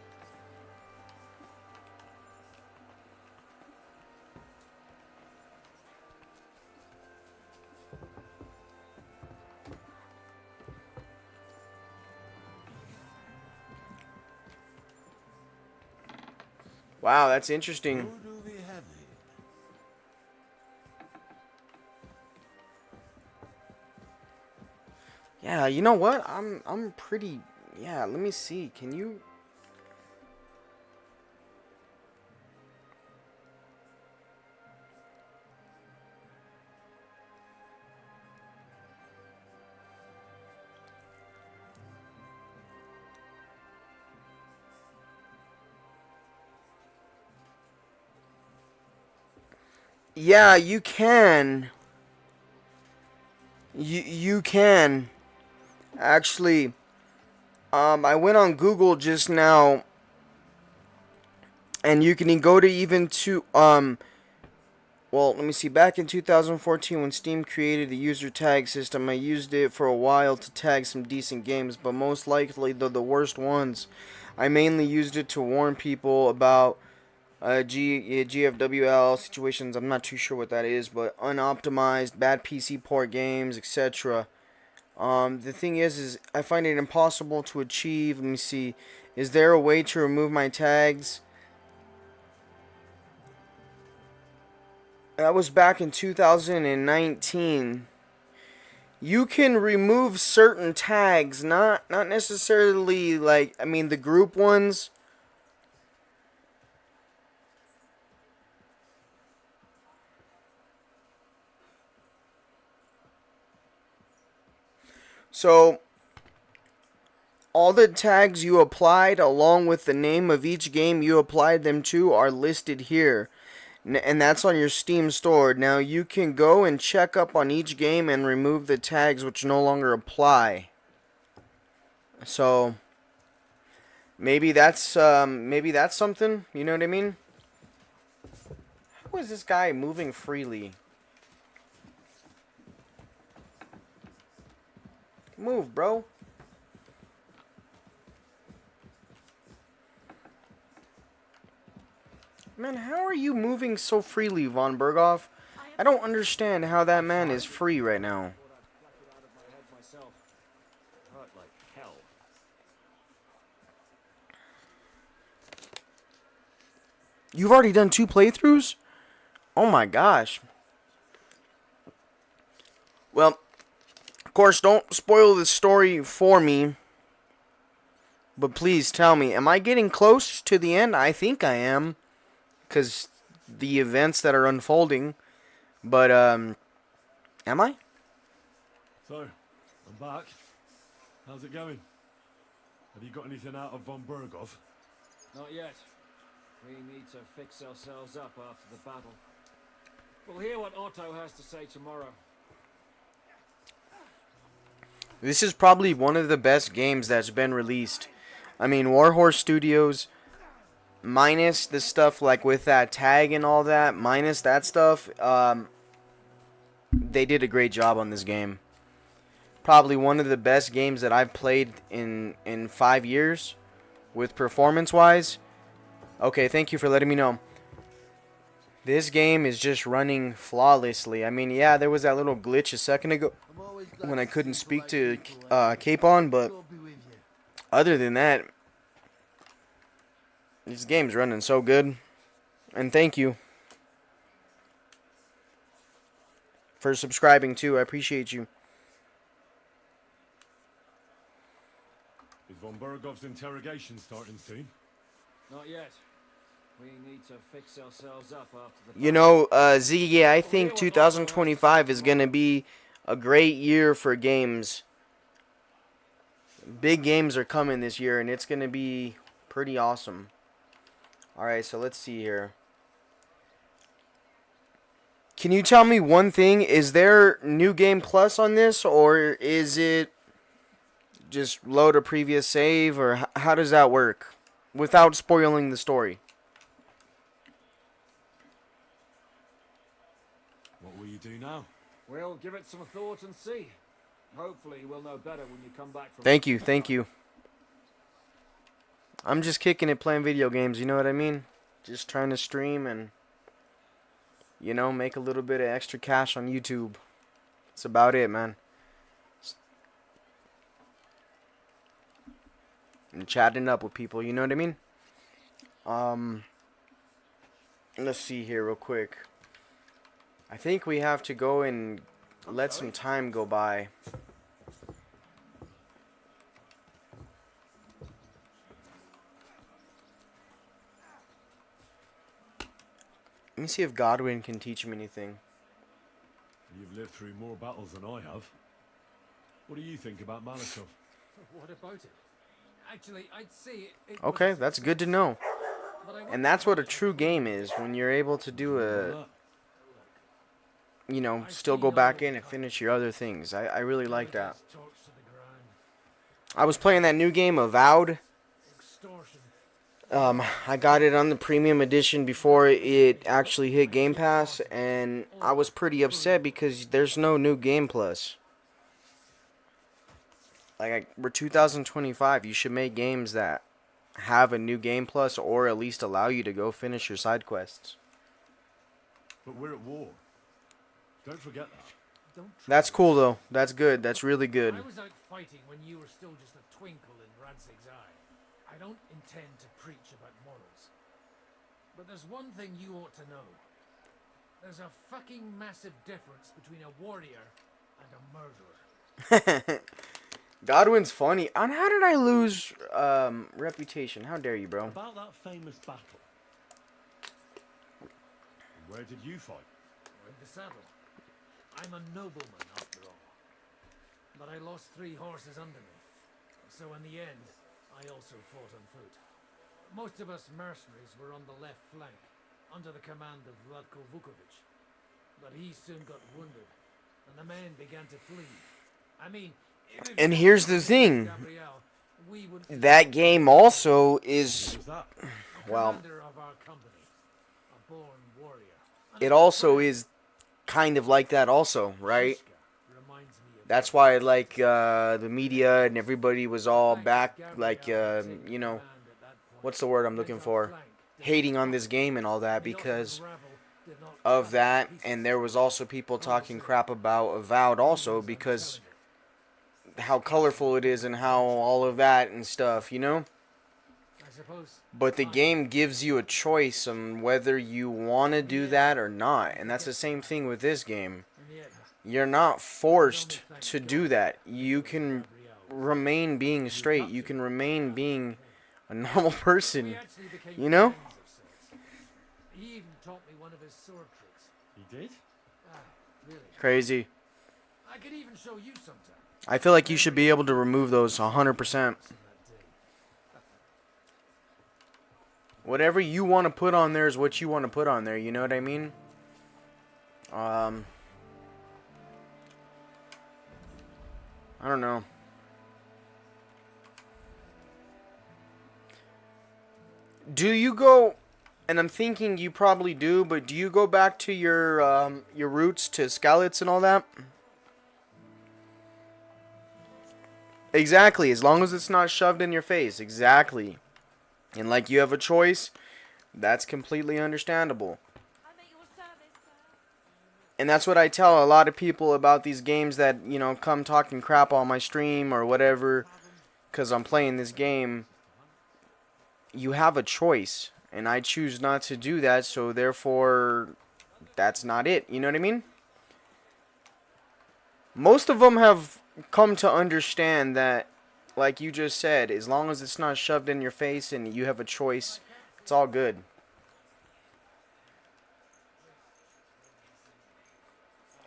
A: Wow, that's interesting.
I: Who do we have here?
A: Yeah, you know what? I'm pretty. Yeah, let me see. Can you? Yeah, you can. You can. Actually, I went on Google just now, and you can go to even to well, let me see. Back in 2014, when Steam created the user tag system, I used it for a while to tag some decent games, but most likely the worst ones. I mainly used it to warn people about GFWL situations. I'm not too sure what that is, but unoptimized, bad PC port games, etc. The thing is I find it impossible to achieve. Let me see. Is there a way to remove my tags? That was back in 2019. You can remove certain tags, not necessarily like, I mean, the group ones. So, all the tags you applied, along with the name of each game you applied them to, are listed here. And that's on your Steam store. Now, you can go and check up on each game and remove the tags which no longer apply. So, maybe that's something, you know what I mean? How is this guy moving freely? Move, bro. Man, how are you moving so freely, Von Berghoff? I don't understand how that man is free right now.
F: Hurt like hell.
A: You've already done 2 playthroughs? Oh my gosh. Well, of course, don't spoil the story for me. But please tell me, am I getting close to the end? I think I am. Because the events that are unfolding. But, am I?
C: So, I'm back. How's it going? Have you got anything out of von Berghoff?
F: Not yet. We need to fix ourselves up after the battle. We'll hear what Otto has to say tomorrow.
A: This is probably one of the best games that's been released. I mean, Warhorse Studios, minus the stuff like with that tag and all that, minus that stuff, they did a great job on this game. Probably one of the best games that I've played in 5 years, with performance-wise. Okay, thank you for letting me know. This game is just running flawlessly. I mean, yeah, there was that little glitch a second ago when I couldn't speak to Capon, but other than that, this game's running so good. And thank you for subscribing too. I appreciate you.
C: Is von Berghoff's interrogation starting soon?
F: Not yet. We need to fix ourselves up after the...
A: You know, Ziggy, I think 2025 is going to be a great year for games. Big games are coming this year, and it's going to be pretty awesome. Alright, so let's see here. Can you tell me one thing? Is there New Game Plus on this, or is it just load a previous save, or how does that work? Without spoiling the story.
C: What will you do now?
F: We'll give it some thought and see. Hopefully we'll know better when you come back from...
A: Thank you, thank you. I'm just kicking it playing video games, you know what I mean? Just trying to stream and, you know, make a little bit of extra cash on YouTube. That's about it, man. And chatting up with people, you know what I mean? Let's see here real quick. I think we have to go and let some time go by. Let me see if Godwin can teach him anything.
C: You've lived through more battles than I have. What do you think about Malikov?
O: What about it? Actually, I'd say it
A: Okay, that's good to know. And that's what a true game is, when you're able to do a, you know, still go back in and finish your other things. I really like that. I was playing that new game, Avowed. I got it on the premium edition before it actually hit Game Pass, and I was pretty upset because there's no new Game Plus. Like, we're 2025, you should make games that have a new Game Plus, or at least allow you to go finish your side quests.
C: But we're at war. Don't forget that.
A: That's cool, though. That's good. That's really good.
J: I was out fighting when you were still just a twinkle in Radzig's eye. I don't intend to preach about morals. But there's one thing you ought to know. There's a fucking massive difference between a warrior and a murderer.
A: Godwin's funny. And how did I lose reputation? How dare you, bro?
C: About that famous battle. Where did you fight?
J: In the saddle. I'm a nobleman after all. But I lost 3 horses under me. So in the end, I also fought on foot. Most of us mercenaries were on the left flank, under the command of Vladko Vukovic. But he soon got wounded, and the men began to flee. I mean...
A: And here's the thing. That game also is... Well... It also is kind of like that also, right? That's why, like, the media and everybody was all back, like, you know... What's the word I'm looking for? Hating on this game and all that because of that. And there was also people talking crap about Avowed also because how colorful it is and how all of that and stuff, you know? But the game gives you a choice on whether you want to do that or not. And that's the same thing with this game. You're not forced to do that. You can remain being straight. You can remain being a normal person, you know?
J: He even taught me one of his sword tricks.
C: He did?
J: Really?
A: Crazy.
J: I could even show you sometime.
A: I feel like you should be able to remove those 100%. Whatever you want to put on there is what you want to put on there, you know what I mean? I don't know. Do you go, and I'm thinking you probably do, but do you go back to your roots to Skalitz and all that? Exactly, as long as it's not shoved in your face, exactly. And like you have a choice, that's completely understandable. And that's what I tell a lot of people about these games that, you know, come talking crap on my stream or whatever, because I'm playing this game. You have a choice, and I choose not to do that, so therefore, that's not it. You know what I mean? Most of them have come to understand that, like you just said, as long as it's not shoved in your face and you have a choice, it's all good.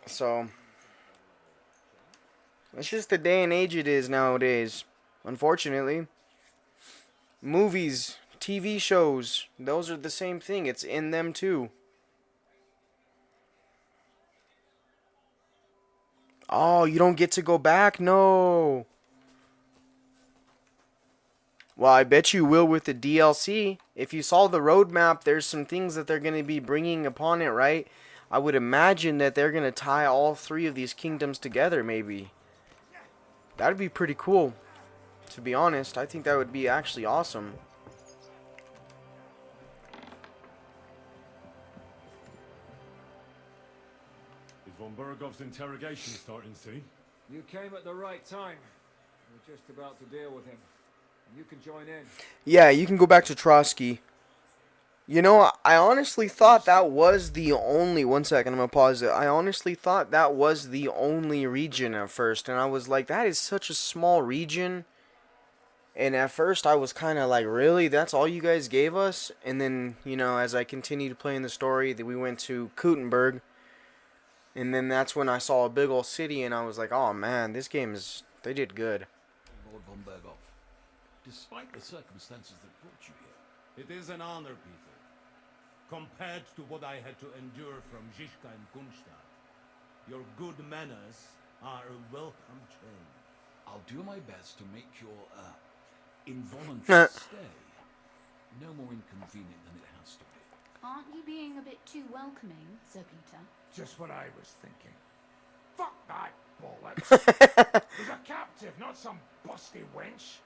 A: So, it's just the day and age it is nowadays, unfortunately. Movies TV shows, those are the same thing. It's in them too. Oh, you don't get to go back? No. Well, I bet you will with the DLC. If you saw the roadmap, there's some things that they're going to be bringing upon it, right? I would imagine that they're going to tie all three of these kingdoms together, maybe. That'd be pretty cool. To be honest, I think that would be actually awesome.
C: Is von Bergov's interrogation starting soon?
F: You came at the right time. We're just about to deal with him. You can join in.
A: Yeah, you can go back to Trotsky. You know, I honestly thought that was the only... One second, I'm going to pause it. I honestly thought that was the only region at first. And I was like, that is such a small region. And at first I was kind of like, really? That's all you guys gave us? And then, you know, as I continued playing the story, that we went to Kuttenberg. And then that's when I saw a big old city and I was like, oh man, this game is... They did good.
K: Lord von Berghoff, despite the circumstances that brought you here,
I: It is an honor, Peter. Compared to what I had to endure from Zizka and Kunstadt, your good manners are a welcome change.
K: I'll do my best to make your involuntary stay no more inconvenient than it has to be.
G: Aren't you being a bit too welcoming, Sir Peter?
N: Just what I was thinking. Fuck that bollocks. He's a captive, not some busty wench.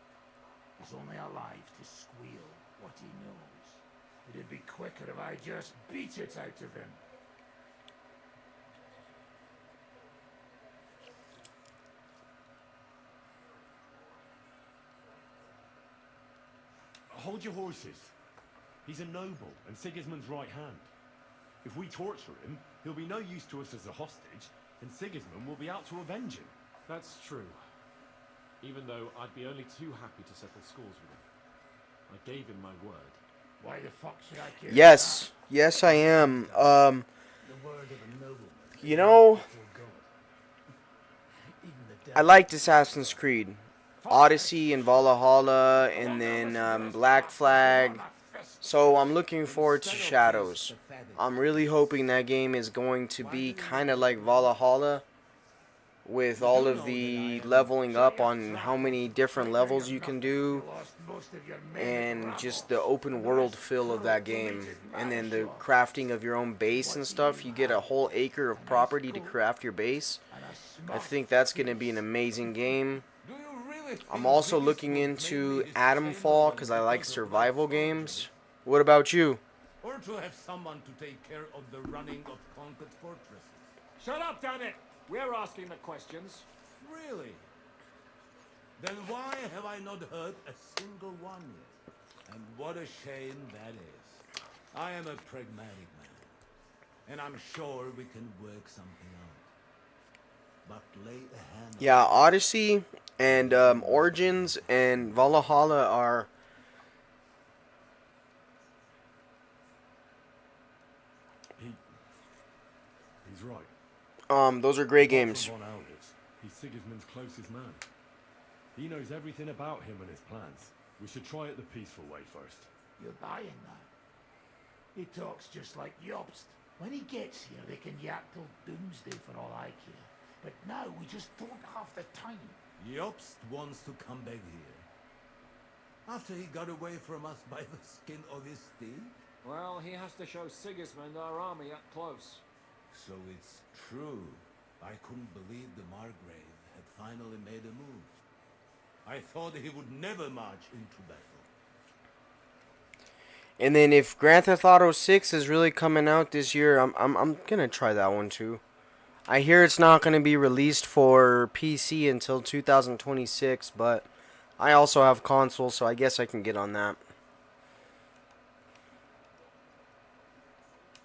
N: He's only alive to squeal what he knows. It'd be quicker if I just beat it out of him.
C: Hold your horses. He's a noble and Sigismund's right hand. If we torture him, he'll be no use to us as a hostage, and Sigismund will be out to avenge him.
D: That's true. Even though I'd be only too happy to settle scores with him. I gave him my word.
N: Why the fuck should I care?
A: Yes. Yes, I am.
J: The word of a nobleman.
A: You know,
J: Before God. Even the
A: I liked Assassin's Creed. Odyssey and Valhalla, and then Black Flag. So I'm looking forward to Shadows. I'm really hoping that game is going to be kind of like Valhalla, with all of the leveling up on how many different levels you can do, and just the open world feel of that game, and then the crafting of your own base and stuff. You get a whole acre of property to craft your base. I think that's going to be an amazing game. I'm also looking into Atomfall because I like survival games. What about you?
I: Or to have someone to take care of the running of conquered fortresses.
F: Shut up, damn it! We're asking the questions.
I: Really? Then why have I not heard a single one yet? And what a shame that is. I am a pragmatic man, and I'm sure we can work something out. But lay a hand on
A: Yeah, Odyssey and Origins and Valhalla are...
C: He's right.
A: Those are great games.
C: Von Aldous, he's Sigismund's closest man. He knows everything about him and his plans. We should try it the peaceful way first.
N: You're buying that. He talks just like Jobst. When he gets here, they can yap till doomsday for all I care. But now we just don't have the time.
I: Jobst wants to come back here. After he got away from us by the skin of his teeth?
F: Well, he has to show Sigismund our army up close.
I: So it's true. I couldn't believe the Margrave had finally made a move. I thought he would never march into battle.
A: And then if Grand Theft Auto 6 is really coming out this year, I'm gonna try that one too. I hear it's not gonna be released for PC until 2026, but I also have console, so I guess I can get on that.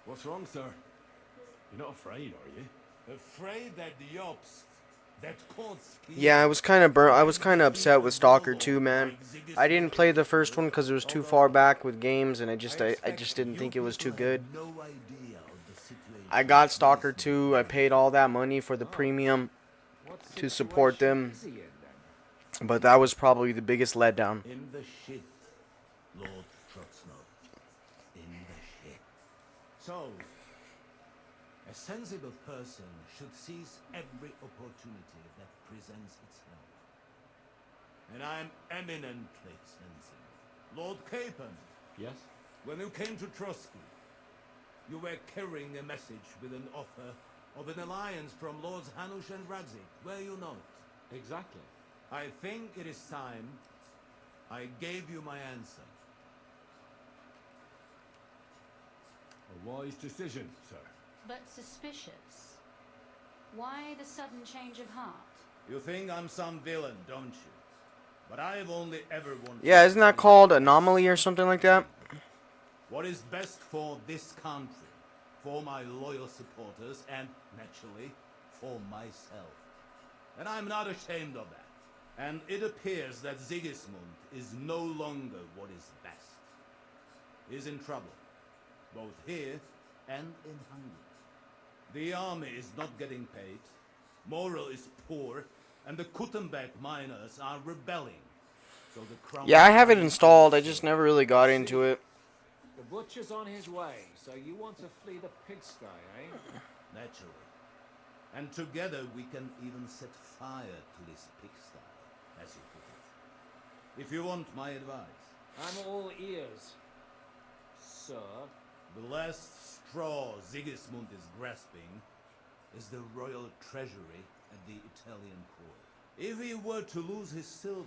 C: What's wrong, sir? You're not afraid, are you?
I: Afraid that Jobst, that Kotsky...
A: Yeah, I was kind of upset with Stalker 2, man. I didn't play the first one because it was too far back with games, and I just didn't think it was too good. I got Stalker 2. I paid all that money for the premium to support them, but that was probably the biggest letdown.
I: In the shit, Lord Trotsnov. In the shit. So, a sensible person should seize every opportunity that presents itself. And I'm eminently sensible. Lord Capon.
F: Yes?
I: When you came to Trotsky, you were carrying a message with an offer of an alliance from Lords Hanush and Radzik, were you not?
F: Exactly.
I: I think it is time I gave you my answer.
E: A wise decision, sir.
G: But suspicious. Why the sudden change of heart?
I: You think I'm some villain, don't you? But I've only ever wanted...
A: Yeah, isn't that called Anomaly or something like that?
I: What is best for this country, for my loyal supporters, and, naturally, for myself. And I'm not ashamed of that. And it appears that Sigismund is no longer what is best. He's in trouble, both here and in Hungary. The army is not getting paid, morale is poor, and the Kuttenberg miners are rebelling. So the crown...
A: Yeah, I have it installed, I just never really got into it.
F: The butcher's on his way, so you want to flee the pigsty, eh?
I: Naturally. And together we can even set fire to this pigsty, as you put it. If you want my advice.
F: I'm all ears, sir.
I: The last straw Sigismund is grasping is the royal treasury at the Italian court. If he were to lose his silver,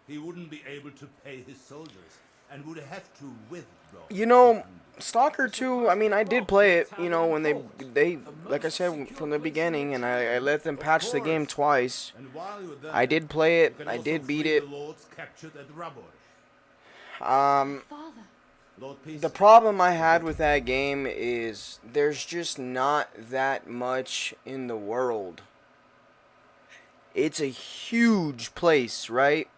I: he wouldn't be able to pay his soldiers and would have to withdraw.
A: You know, Stalker 2, I mean, I did play it, you know, when they like I said, from the beginning, and I let them patch the game twice. I did play it, I did beat it. The problem I had with that game is there's just not that much in the world. It's a huge place, right?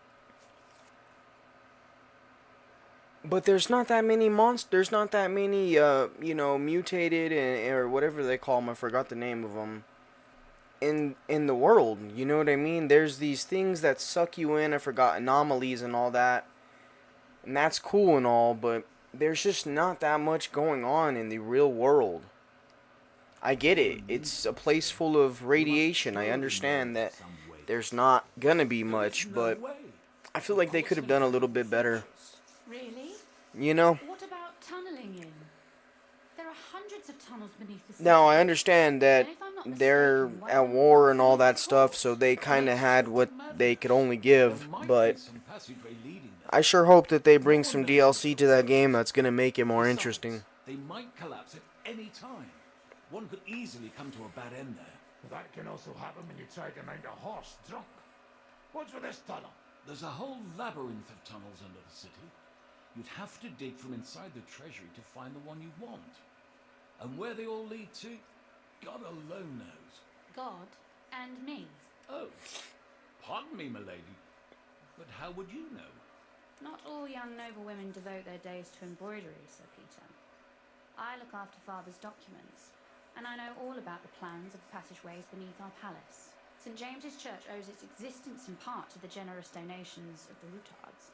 A: But there's not that many monsters. There's not that many, you know, mutated or whatever they call them. I forgot the name of them. In the world, you know what I mean? There's these things that suck you in. I forgot anomalies and all that, and that's cool and all. But there's just not that much going on in the real world. I get it. It's a place full of radiation. I understand that there's not gonna be much, but I feel like they could have done a little bit better.
G: Really?
A: You know?
G: What about tunneling in? There are hundreds of tunnels beneath the sea.
A: Now, I understand that they're at war and all that stuff, so they kind of had what they could only give, but I sure hope that they bring some DLC to that game that's going to make it more interesting.
K: They might collapse at any time. One could easily come to a bad end there.
N: That can also happen when you try to mount a horse drunk. What's with this tunnel?
K: There's a whole labyrinth of tunnels under the city. You'd have to dig from inside the treasury to find the one you want. And where they all lead to, God alone knows.
G: God and me.
K: Oh, pardon me, milady. But how would you know?
G: Not all young noble women devote their days to embroidery, Sir Peter. I look after Father's documents, and I know all about the plans of passageways beneath our palace. St. James's Church owes its existence in part to the generous donations of the Routards.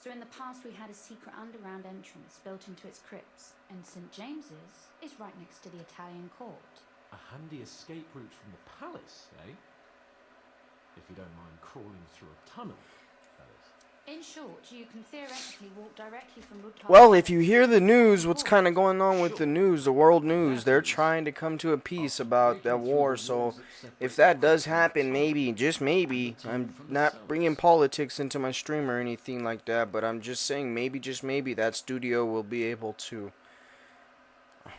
G: So in the past we had a secret underground entrance built into its crypts, and St. James's is right next to the Italian court.
D: A handy escape route from the palace, eh? If you don't mind crawling through a tunnel, that is.
G: In short, you can theoretically walk directly from Routards.
A: Well, if you hear the news, what's kind of going on with the news, the world news, they're trying to come to a peace about that war, so if that does happen, maybe, just maybe, I'm not bringing politics into my stream or anything like that, but I'm just saying maybe, just maybe, that studio will be able to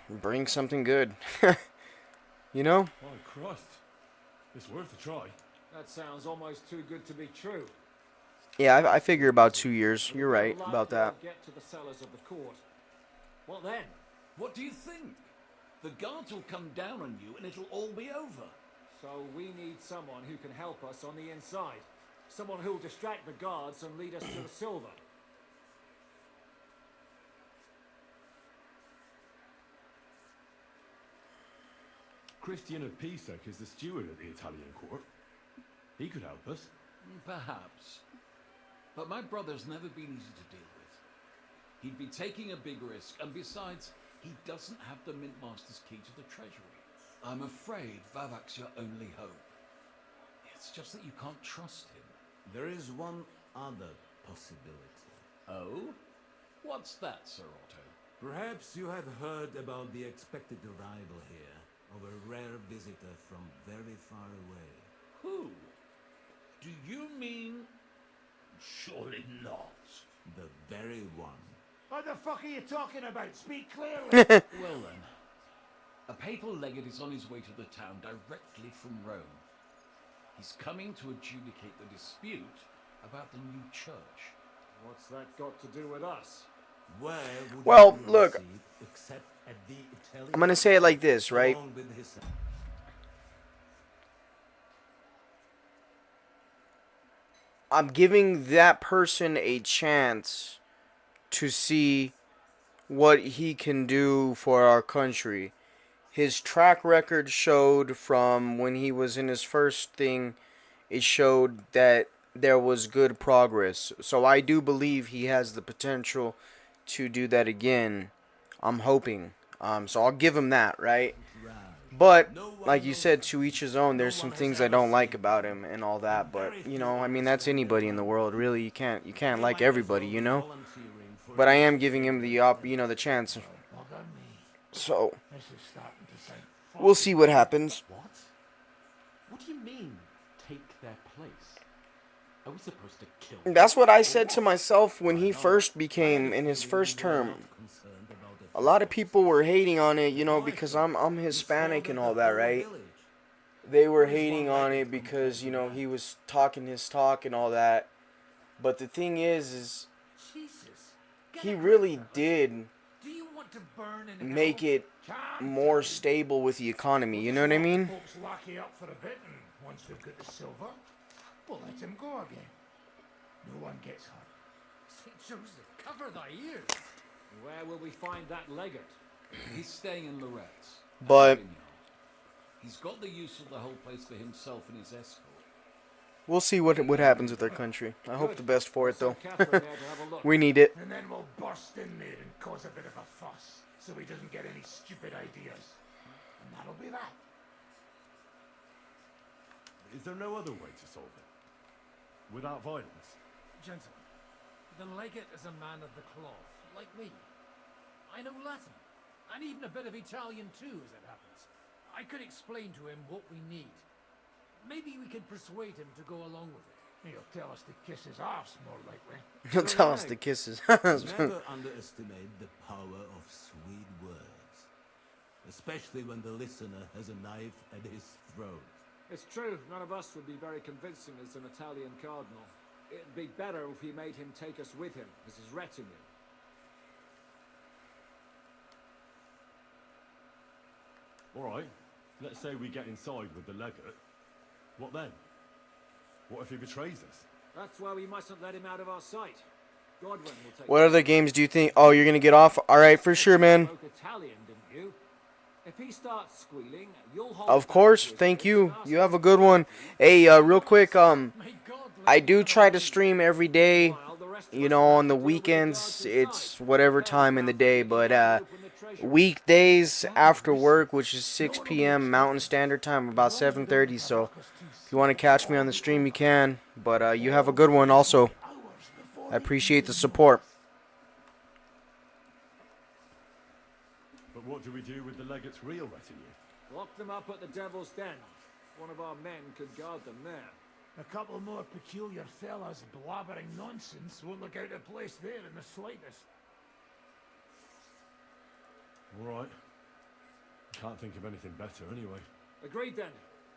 A: bring something good. You know?
C: Oh, Christ. It's worth a try.
F: That sounds almost too good to be true.
A: Yeah, I figure about 2 years. You're right about that.
F: Get to the cellars of the court. What then?
K: What do you think? The guards will come down on you and it'll all be over.
F: So we need someone who can help us on the inside. Someone who'll distract the guards and lead us to the silver.
C: Christian of Pisac is the steward at the Italian court. He could help us.
K: Perhaps. But my brother's never been easy to deal with. He'd be taking a big risk, and besides, he doesn't have the Mintmaster's key to the treasury. I'm afraid Vavak's your only hope. It's just that you can't trust him.
I: There is one other possibility.
K: Oh? What's that, Sir Otto?
I: Perhaps you have heard about the expected arrival here of a rare visitor from very far away.
K: Who? Do you mean... Surely not.
I: The very one.
N: What the fuck are you talking about? Speak clearly.
K: Well then, a papal legate is on his way to the town directly from Rome. He's coming to adjudicate the dispute about the new church.
F: What's that got to do with us?
I: Where would
A: Well,
I: you
A: look,
I: receive except at the Italian
A: I'm gonna say it like this, right?
I: along with his...
A: I'm giving that person a chance to see what he can do for our country. His track record showed from when he was in his first thing, it showed that there was good progress. So I do believe he has the potential to do that again. I'm hoping. So I'll give him that, right? But like you said, to each his own. There's some things I don't like about him and all that. But you know, I mean, that's anybody in the world, really. You can't like everybody, you know. But I am giving him the the chance. So we'll see what happens.
P: What? What do you mean, take their place? Are we supposed to kill them?
A: That's what I said to myself when he first became in his first term. A lot of people were hating on it, you know, because I'm Hispanic and all that, right? They were hating on it because, you know, he was talking his talk and all that. But the thing is he really did make it more stable with the economy, you know what I mean?
N: Folks lock you up for a bit, and once we've got the silver, we'll let him go again. No one gets hurt.
J: St. Joseph, cover thy ears.
F: Where will we find that legate?
K: He's staying in Loretz.
A: But
K: He's got the use of the whole place for himself and his escort.
A: we'll see what happens with our country. I hope the best for it, though. We need it.
N: And then we'll burst in there and cause a bit of a fuss, so he doesn't get any stupid ideas. And that'll be that.
C: Is there no other way to solve it? Without violence?
J: Gentlemen, the legate is a man of the cloth, like me. I know Latin, and even a bit of Italian too, as it happens. I could explain to him what we need. Maybe we could persuade him to go along with it.
N: He'll tell us to kiss his arse, more likely.
A: He'll tell us to kiss his
I: Never underestimate the power of sweet words, especially when the listener has a knife at his throat.
F: It's true, none of us would be very convincing as an Italian cardinal. It'd be better if he made him take us with him as his retinue.
C: Alright, let's say we get inside with the legate. What then? What if he betrays us?
F: That's why we mustn't let him out of our sight. Godwin will take
A: What other games do you think? Oh, you're gonna get off? Alright, for sure, man.
F: spoke Italian, didn't you? If he starts squealing, you'll hold
A: Of course, thank you. You have a good one. Hey, real quick, I do try to stream every day. You know, on the weekends, it's whatever time in the day, but weekdays after work, which is 6 p.m. Mountain Standard Time, about 7:30. So if you want to catch me on the stream, you can. But you have a good one also. I appreciate the support.
C: But what do we do with the legate's real retinue?
F: Lock them up at the Devil's Den. One of our men could guard them there.
N: A couple more peculiar fellas blabbering nonsense won't look out of place there in the slightest.
C: Alright. Can't think of anything better anyway.
F: Agreed then.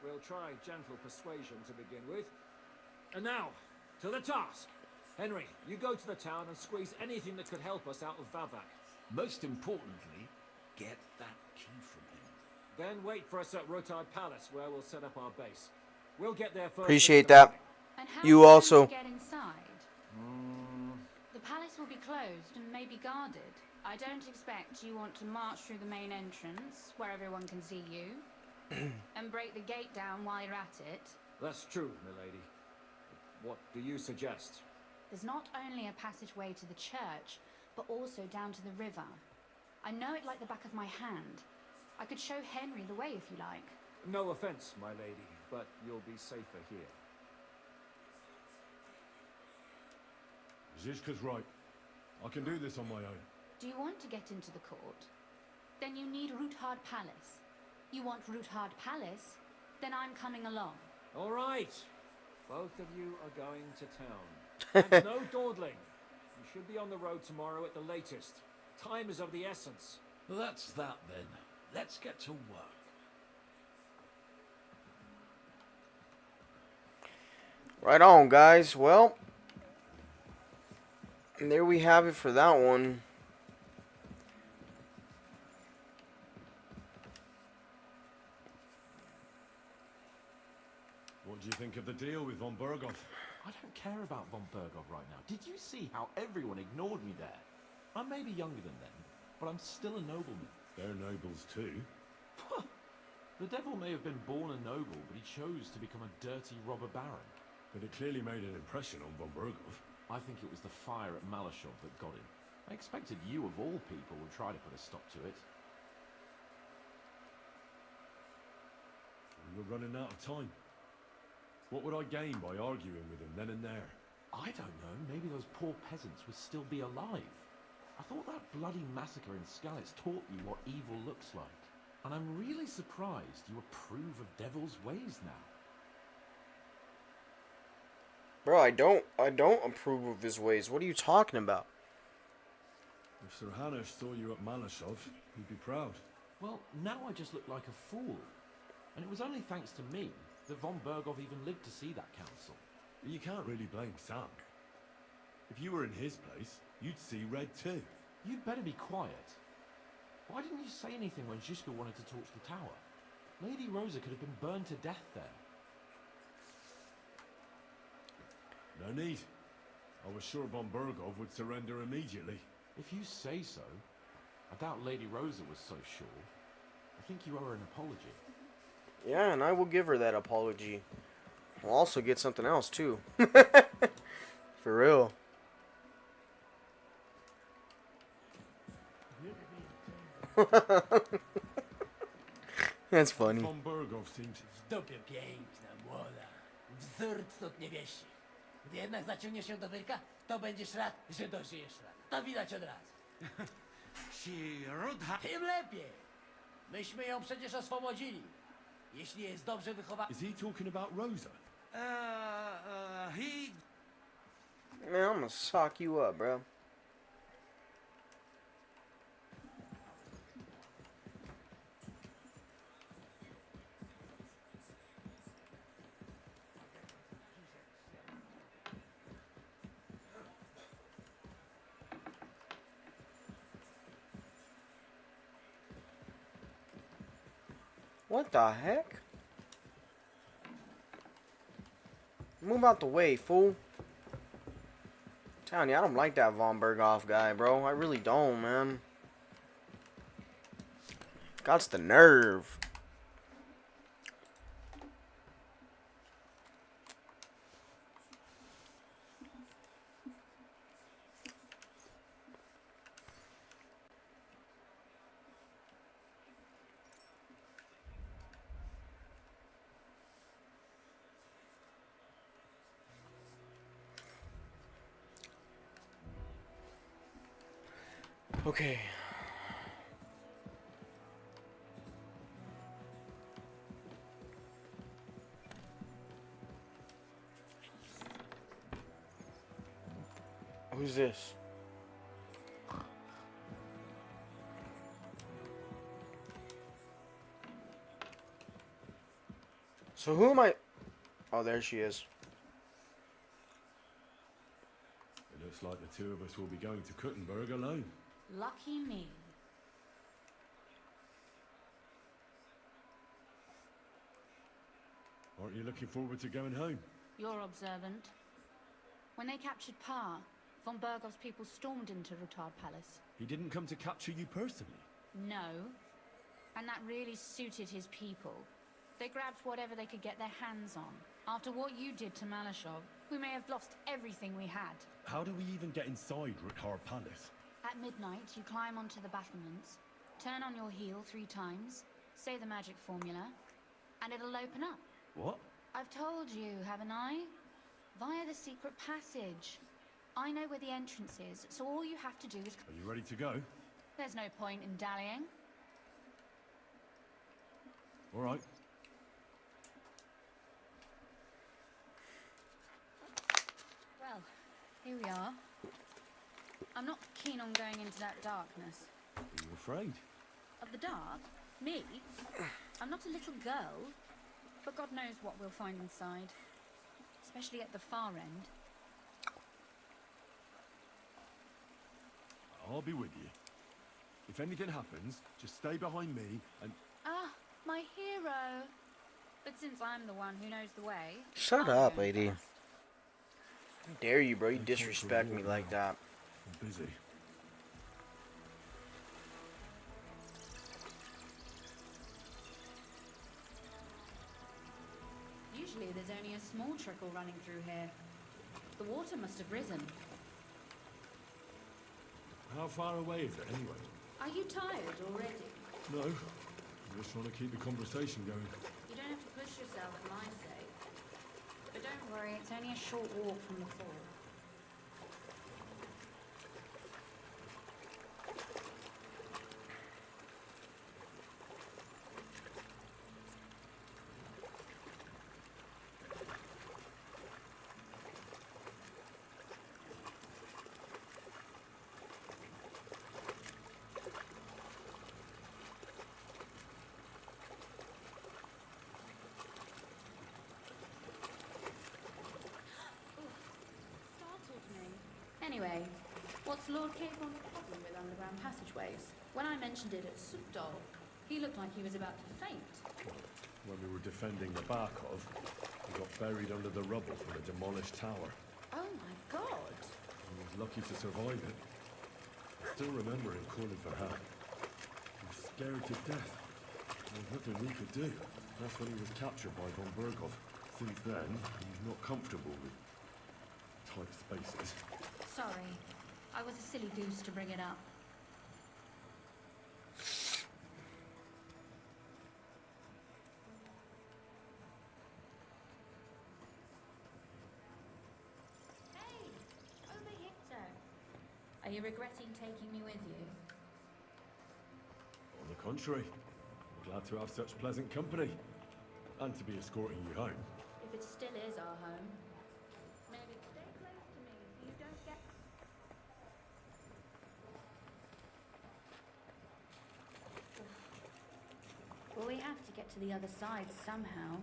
F: We'll try gentle persuasion to begin with. And now, to the task. Henry, you go to the town and squeeze anything that could help us out of Vavak.
K: Most importantly, get that key from him.
F: Then wait for us at Rotard Palace, where we'll set up our base. We'll get there first.
A: Appreciate that.
G: And how
A: You
G: will
A: also.
G: we get inside? The palace will be closed and may be guarded. I don't expect you want to march through the main entrance, where everyone can see you, and break the gate down while you're at it.
F: That's true, milady. What do you suggest?
G: There's not only a passageway to the church, but also down to the river. I know it like the back of my hand. I could show Henry the way if you like.
F: No offense, my lady, but you'll be safer here.
C: Zizka's right. I can do this on my own.
G: Do you want to get into the court? Then you need Ruthard Palace. You want Ruthard Palace? Then I'm coming along.
F: All right. Both of you are going to town. And no dawdling. You should be on the road tomorrow at the latest. Time is of the essence.
K: Well, that's that then. Let's get to work.
A: Right on, guys. Well, and there we have it for that one.
C: What do you think of the deal with von Berghoff?
P: I don't care about von Berghoff right now. Did you see how everyone ignored me there? I may be younger than them, but I'm still a nobleman.
C: They're nobles too.
P: The devil may have been born a noble, but he chose to become a dirty robber baron.
C: But it clearly made an impression on von Berghoff.
P: I think it was the fire at Malashov that got him. I expected you, of all people, would try to put a stop to it.
C: We were running out of time. What would I gain by arguing with him then and there?
P: I don't know. Maybe those poor peasants would still be alive. I thought that bloody massacre in Skalitz taught you what evil looks like. And I'm really surprised you approve of devil's ways now.
A: Bro, I don't approve of his ways. What are you talking about?
C: If Sir Hanush saw you at Malashov, he'd be proud.
P: Well, now I just look like a fool. And it was only thanks to me that von Berghoff even lived to see that council.
C: You can't really blame Sam. If you were in his place, you'd see red too.
P: You'd better be quiet. Why didn't you say anything when Zizka wanted to torch the tower? Lady Rosa could have been burned to death there.
C: No need. I was sure von Berghoff would surrender immediately.
P: If you say so. I doubt Lady Rosa was so sure. I think you owe her an apology.
A: Yeah, and I will give her that apology. I'll also get something else, too. For real. That's funny.
C: Von Berghoff seems...
J: W dupie piękna, młoda. Wzór cnót niewieści. Gdy jednak zaciągniesz się do wyrka, to będziesz rad, że dożyjesz rad. To widać od razu. Tym lepiej. Myśmy ją przecież oswobodzili. Jeśli jest dobrze wychowana...
C: Is he talking about Rosa?
A: Man, I'm gonna sock you up, bro. What the heck? Move out the way, fool. Telling you, I don't like that von Berghoff guy, bro. I really don't, man. God's the nerve. Okay. Who's this? So who am I? Oh, there she is.
C: It looks like the two of us will be going to Kuttenberg alone.
G: Lucky me.
C: Aren't you looking forward to going home?
G: You're observant. When they captured Pa, von Berghoff's people stormed into Ruthard Palace.
C: He didn't come to capture you personally?
G: No. And that really suited his people. They grabbed whatever they could get their hands on. After what you did to Malashov, we may have lost everything we had.
C: How do we even get inside Ruthard Palace?
G: At At midnight, you climb onto the battlements, turn on your heel 3 times, say the magic formula, and it'll open up.
C: What?
G: I've told you, haven't I? Via the secret passage. I know where the entrance is, so all you have to do is...
C: Are you ready to go?
G: There's no point in dallying.
C: All right.
G: Well, here we are. I'm not keen on going into that darkness.
C: Are you afraid?
G: Of the dark? Me? I'm not a little girl, but God knows what we'll find inside. Especially at the far end.
C: I'll be with you. If anything happens, just stay behind me and...
G: Ah, my hero. But since I'm the one who knows the way...
A: Shut up, lady. How dare you, bro? You disrespect me like that.
C: I'm busy.
G: Usually there's only a small trickle running through here. The water must have risen.
C: How far away is it, anyway?
G: Are you tired already?
C: No. I'm just trying to keep the conversation going.
G: You don't have to push yourself for my sake. But don't worry, it's only a short walk from the fall. Anyway, what's Lord Capon's problem with underground passageways? When I mentioned it at Supdol, he looked like he was about to faint.
C: When we were defending the Barkov, we got buried under the rubble from a demolished tower.
G: Oh my god!
C: I was lucky to survive it. I still remember him calling for help. He was scared to death. There was nothing we could do. That's when he was captured by von Berghoff. Since then, he's not comfortable with tight spaces.
G: Sorry, I was a silly goose to bring it up. Hey, over here, sir. Are you regretting taking me with you?
C: On the contrary, I'm glad to have such pleasant company. And to be escorting you home.
G: If it still is our home. Maybe stay close to me so you don't get... Well, we have to get to the other side somehow.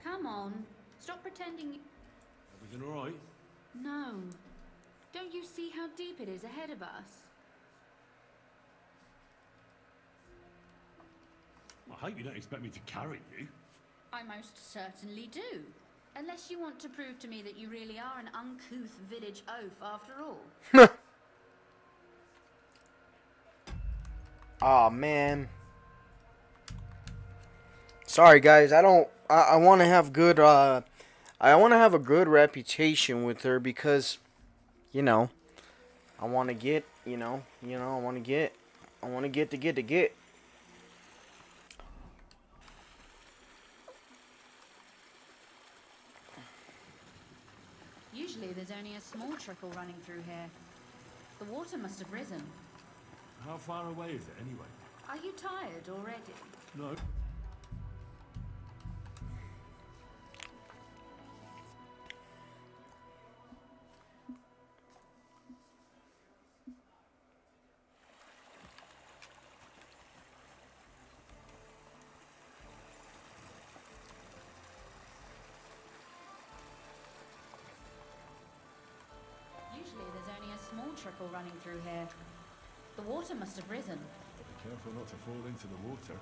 G: Come on, stop pretending...
C: Everything all right?
G: No. Don't you see how deep it is ahead of us?
C: I hope you don't expect me to carry you.
G: I most certainly do. Unless you want to prove to me that you really are an uncouth village oaf after all.
A: Aw, man. Sorry, guys. I want to have good, I want to have a good reputation with her because, you know, I want to get, I want to get.
G: Usually there's only a small trickle running through here. The water must have risen.
C: How far away is it, anyway?
G: Are you tired already?
C: No.
G: Usually there's only a small trickle running through here. The water must have risen.
C: Be careful not to fall into the water.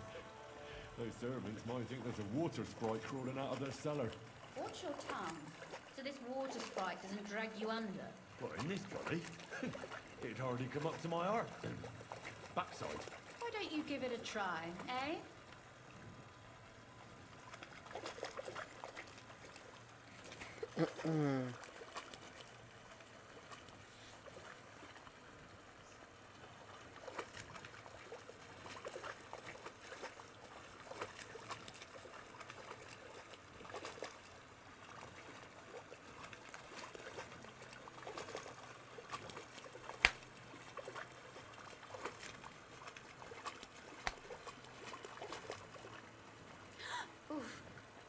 C: Those servants might think there's a water sprite crawling out of their cellar.
G: Watch your tongue, so this water sprite doesn't drag you under.
C: What, in this gully? It'd hardly come up to my heart. Backside.
G: Why don't you give it a try, eh? Oof,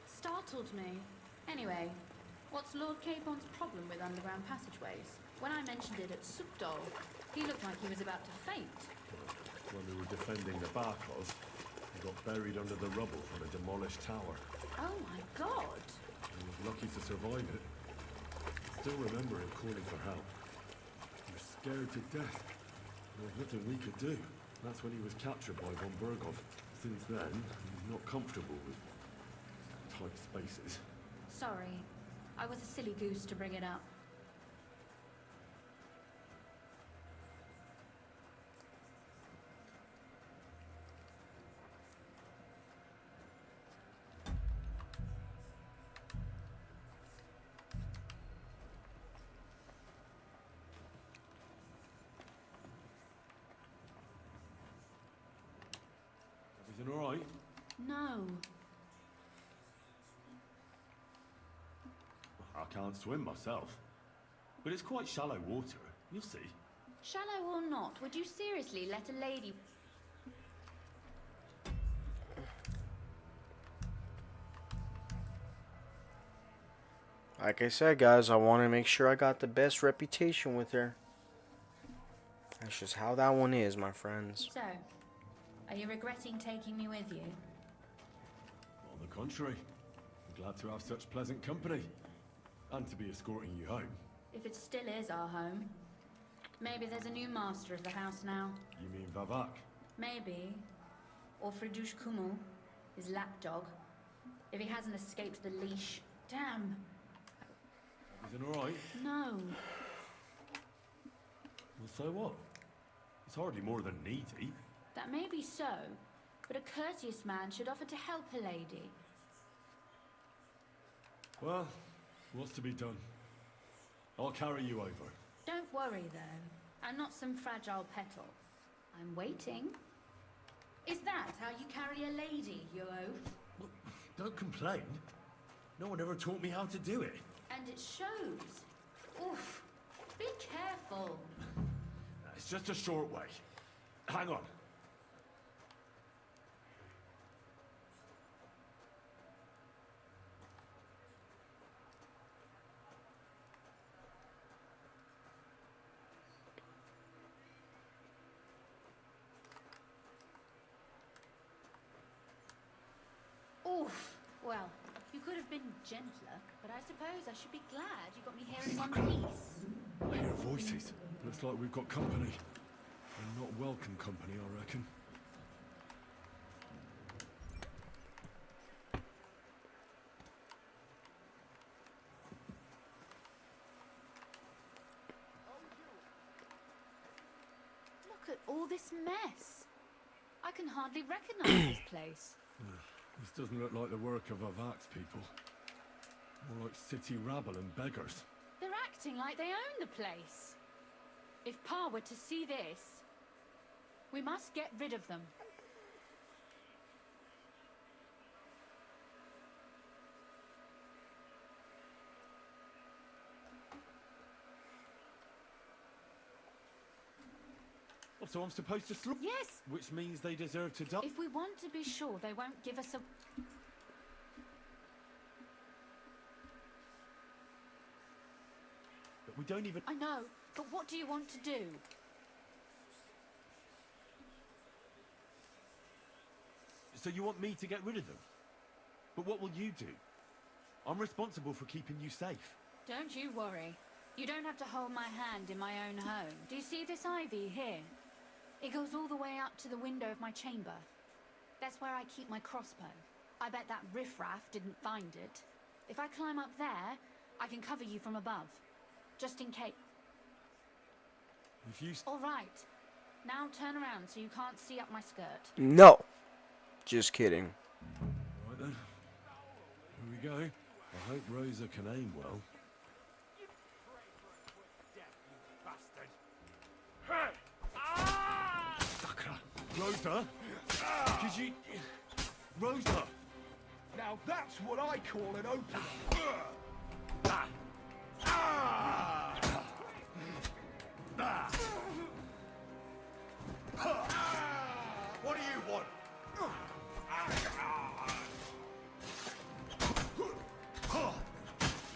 G: startled me. Anyway, what's Lord Capon's problem with underground passageways? When I mentioned it at Sukdol, he looked like he was about to faint.
C: When we were defending the Barkov, he got buried under the rubble from a demolished tower.
G: Oh my god!
C: He was lucky to survive it. I still remember him calling for help. He was scared to death. There was nothing we could do. That's when he was captured by von Berghoff. Since then, he's not comfortable with tight spaces.
G: Sorry, I was a silly goose to bring it up.
C: Everything all right?
G: No.
C: I can't swim myself. But it's quite shallow water. You'll see.
G: Shallow or not, would you seriously let a lady...
A: Like I said, guys, I want to make sure I got the best reputation with her. That's just how that one is, my friends.
G: So, are you regretting taking me with you?
C: On the contrary. I'm glad to have such pleasant company. And to be escorting you home.
G: If it still is our home. Maybe there's a new master of the house now.
C: You mean Vavak?
G: Maybe. Or Fridush Kumu, his lapdog. If he hasn't escaped the leash. Damn.
C: Everything all right?
G: No.
C: Well, so what? It's hardly more than knee deep.
G: That may be so, but a courteous man should offer to help a lady.
C: Well, what's to be done? I'll carry you over.
G: Don't worry, though. I'm not some fragile petal. I'm waiting. Is that how you carry a lady, you oaf?
C: Well, don't complain. No one ever taught me how to do it.
G: And it shows. Oof. Be careful.
C: It's just a short way. Hang on.
G: Oof. Well, you could have been gentler, but I suppose I should be glad you got me here in one piece.
C: I hear voices. Looks like we've got company. And not welcome company, I reckon.
G: Look at all this mess. I can hardly recognize this place.
C: This doesn't look like the work of Avak's people. More like city rabble and beggars.
G: They're acting like they own the place. If Pa were to see this, we must get rid of them.
C: Oh, so I'm supposed to slaughter?
G: Yes.
C: Which means they deserve to die?
G: If we want to be sure they won't give us a...
C: But we don't even...
G: I know, but what do you want to do?
C: So you want me to get rid of them? But what will you do? I'm responsible for keeping you safe.
G: Don't you worry. You don't have to hold my hand in my own home. Do you see this ivy here? It goes all the way up to the window of my chamber. That's where I keep my crossbow. I bet that riffraff didn't find it. If I climb up there, I can cover you from above. Just in case.
C: If you...
G: All right. Now turn around so you can't see up my skirt.
A: No. Just kidding.
C: Right then. Here we go. I hope Rosa can aim well. Rosa? Could you... Rosa!
N: Now that's what I call an opener.
C: What do you want?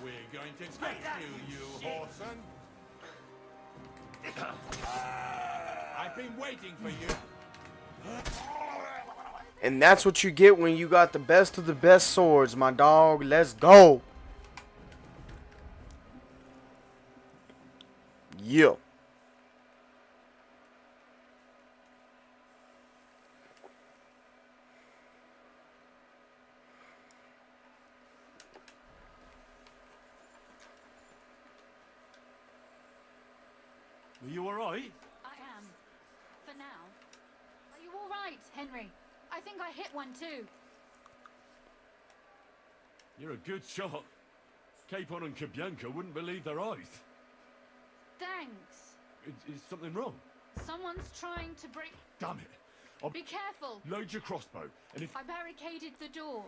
I: We're going to get you Horson. I've been waiting for you.
A: And that's what you get when you got the best of the best swords, my dog. Let's go. Yeah.
C: Are you alright?
G: I am. For now. Are you all right, Henry? I think I hit one too.
C: You're a good shot. Capon and Kabianka wouldn't believe their eyes.
G: Thanks.
C: Is something wrong?
G: Someone's trying to break...
C: Damn it. I'll
G: Be careful.
C: load your crossbow, and if...
G: I barricaded the door.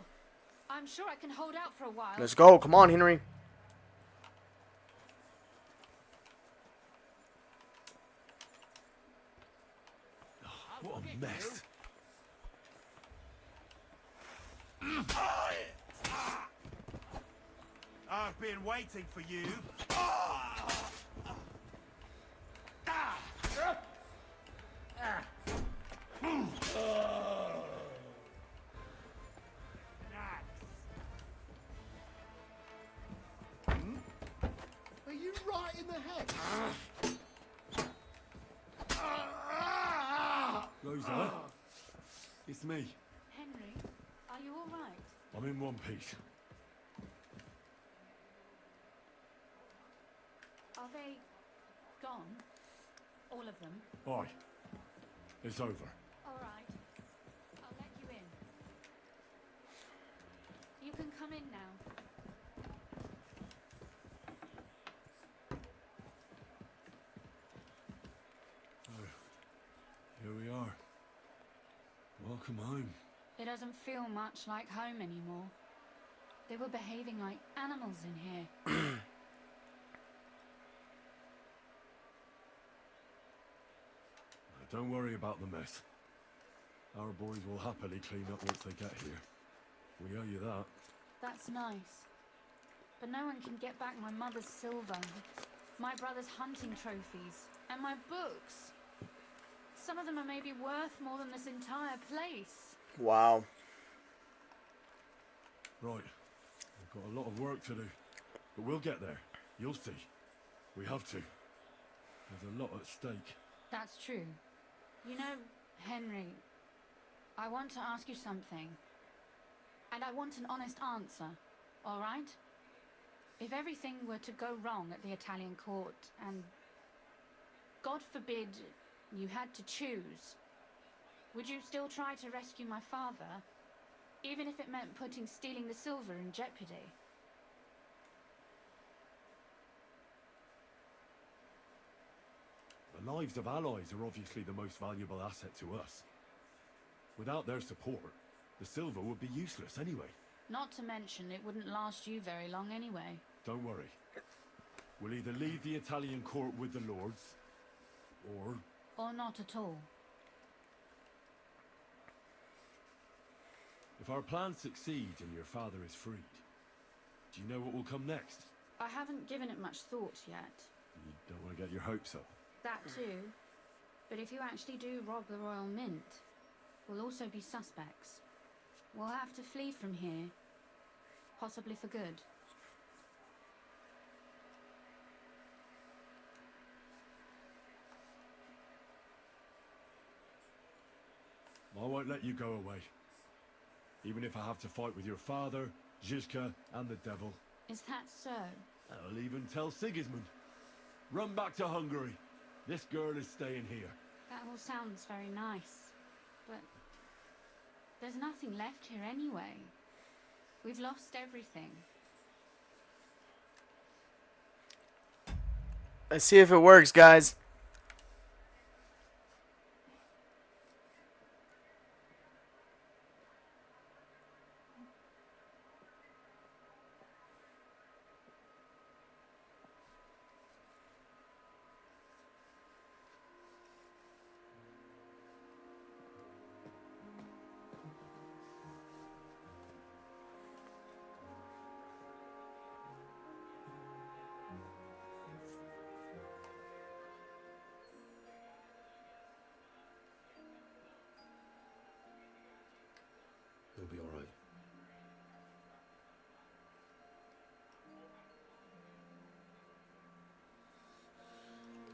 G: I'm sure I can hold out for a while.
A: Let's go. Come on, Henry.
C: What a mess.
I: I've been waiting for you.
N: Are you right in the head?
C: Rosa? It's me.
G: Henry, are you all right?
C: I'm in one piece.
G: Are they gone? All of them?
C: Aye. It's over.
G: All right. I'll let you in. You can come in now.
C: Here we are. Welcome home.
G: It doesn't feel much like home anymore. They were behaving like animals in here.
C: Don't worry about the mess. Our boys will happily clean up once they get here. We owe you that.
G: That's nice. But no one can get back my mother's silver, my brother's hunting trophies, and my books. Some of them are maybe worth more than this entire place.
A: Wow.
C: Right. We've got a lot of work to do. But we'll get there. You'll see. We have to. There's a lot at stake.
G: That's true. You know, Henry, I want to ask you something. And I want an honest answer, all right? If everything were to go wrong at the Italian court and, God forbid, you had to choose, would you still try to rescue my father, even if it meant putting stealing the silver in jeopardy?
C: The lives of allies are obviously the most valuable asset to us. Without their support, the silver would be useless anyway.
G: Not to mention it wouldn't last you very long anyway.
C: Don't worry. We'll either leave the Italian court with the lords, or...
G: Or not at all.
C: If our plan succeeds and your father is freed, do you know what will come next?
G: I haven't given it much thought yet.
C: You don't want to get your hopes up.
G: That too. But if you actually do rob the Royal Mint, we'll also be suspects. We'll have to flee from here. Possibly for good.
C: I won't let you go away. Even if I have to fight with your father, Zizka, and the devil.
G: Is that so?
C: I'll even tell Sigismund. Run back to Hungary. This girl is staying here.
G: That all sounds very nice. But there's nothing left here anyway. We've lost everything.
A: Let's see if it works, guys.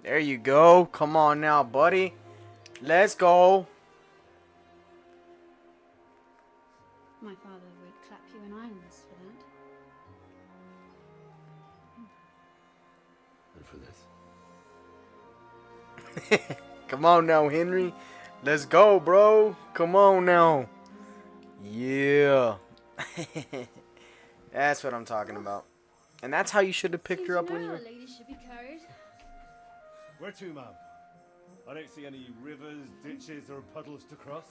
A: There you go. Come on now, buddy. Let's go.
G: My father would clap you in irons for that.
C: And for this?
A: Come on now, Henry. Let's go, bro. Come on now. Yeah. That's what I'm talking about. And that's how you should have picked her up when you were...
G: ladies should be carried.
C: Where to, ma'am? I don't see any rivers, ditches, or puddles to cross.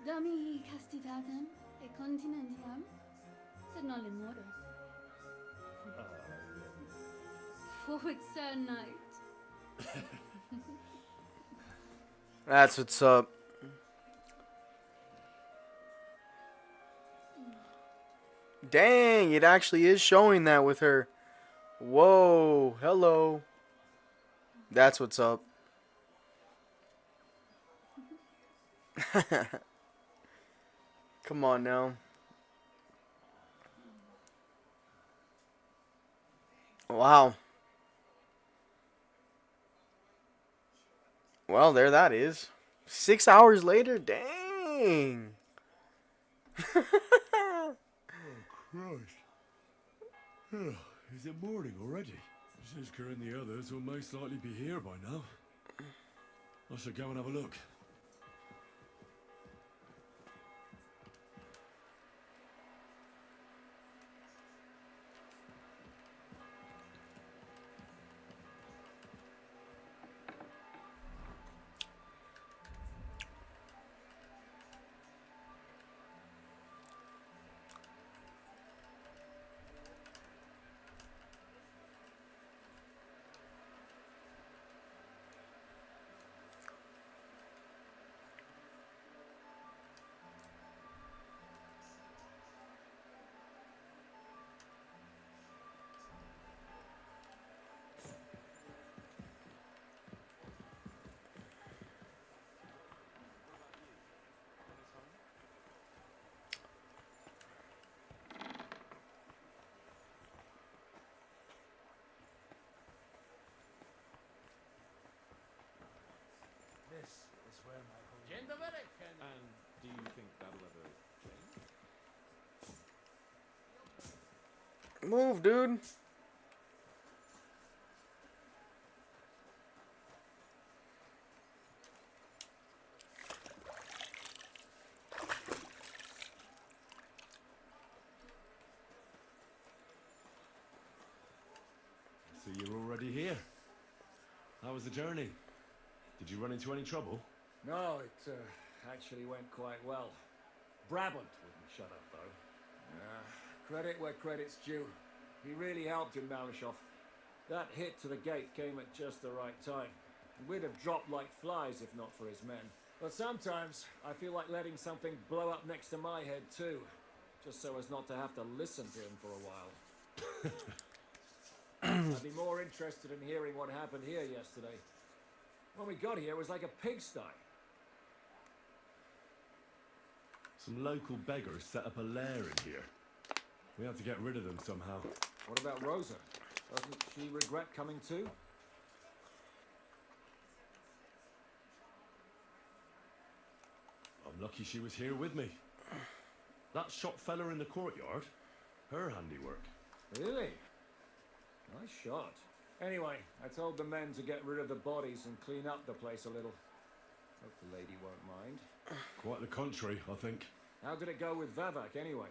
G: Dami castitatem e continentiam, sed non limoro. Forward, sir knight.
A: That's what's up. Dang, it actually is showing that with her. Whoa, hello. That's what's up. Come on now. Wow. Well, there that is. 6 hours later? Dang.
C: Oh, Christ. Is it morning already? Ziska and the others will most likely be here by now. I should go and have a look.
J: This is where my home.
E: And do you think that'll ever change?
A: Move, dude.
C: So you're already here. How was the journey? Did you run into any trouble?
F: No, it actually went quite well. Brabant wouldn't shut up, though. Credit where credit's due. He really helped in Malishov. That hit to the gate came at just the right time. We'd have dropped like flies if not for his men. But sometimes I feel like letting something blow up next to my head too, just so as not to have to listen to him for a while. I'd be more interested in hearing what happened here yesterday. When we got here, it was like a pigsty.
C: Some local beggars set up a lair in here. We have to get rid of them somehow.
F: What about Rosa? Doesn't she regret coming too?
C: I'm lucky she was here with me. That shot fella in the courtyard, her handiwork.
F: Really? Nice shot. Anyway, I told the men to get rid of the bodies and clean up the place a little. Hope the lady won't mind.
C: Quite the contrary, I think.
F: How did it go with Vavak anyway?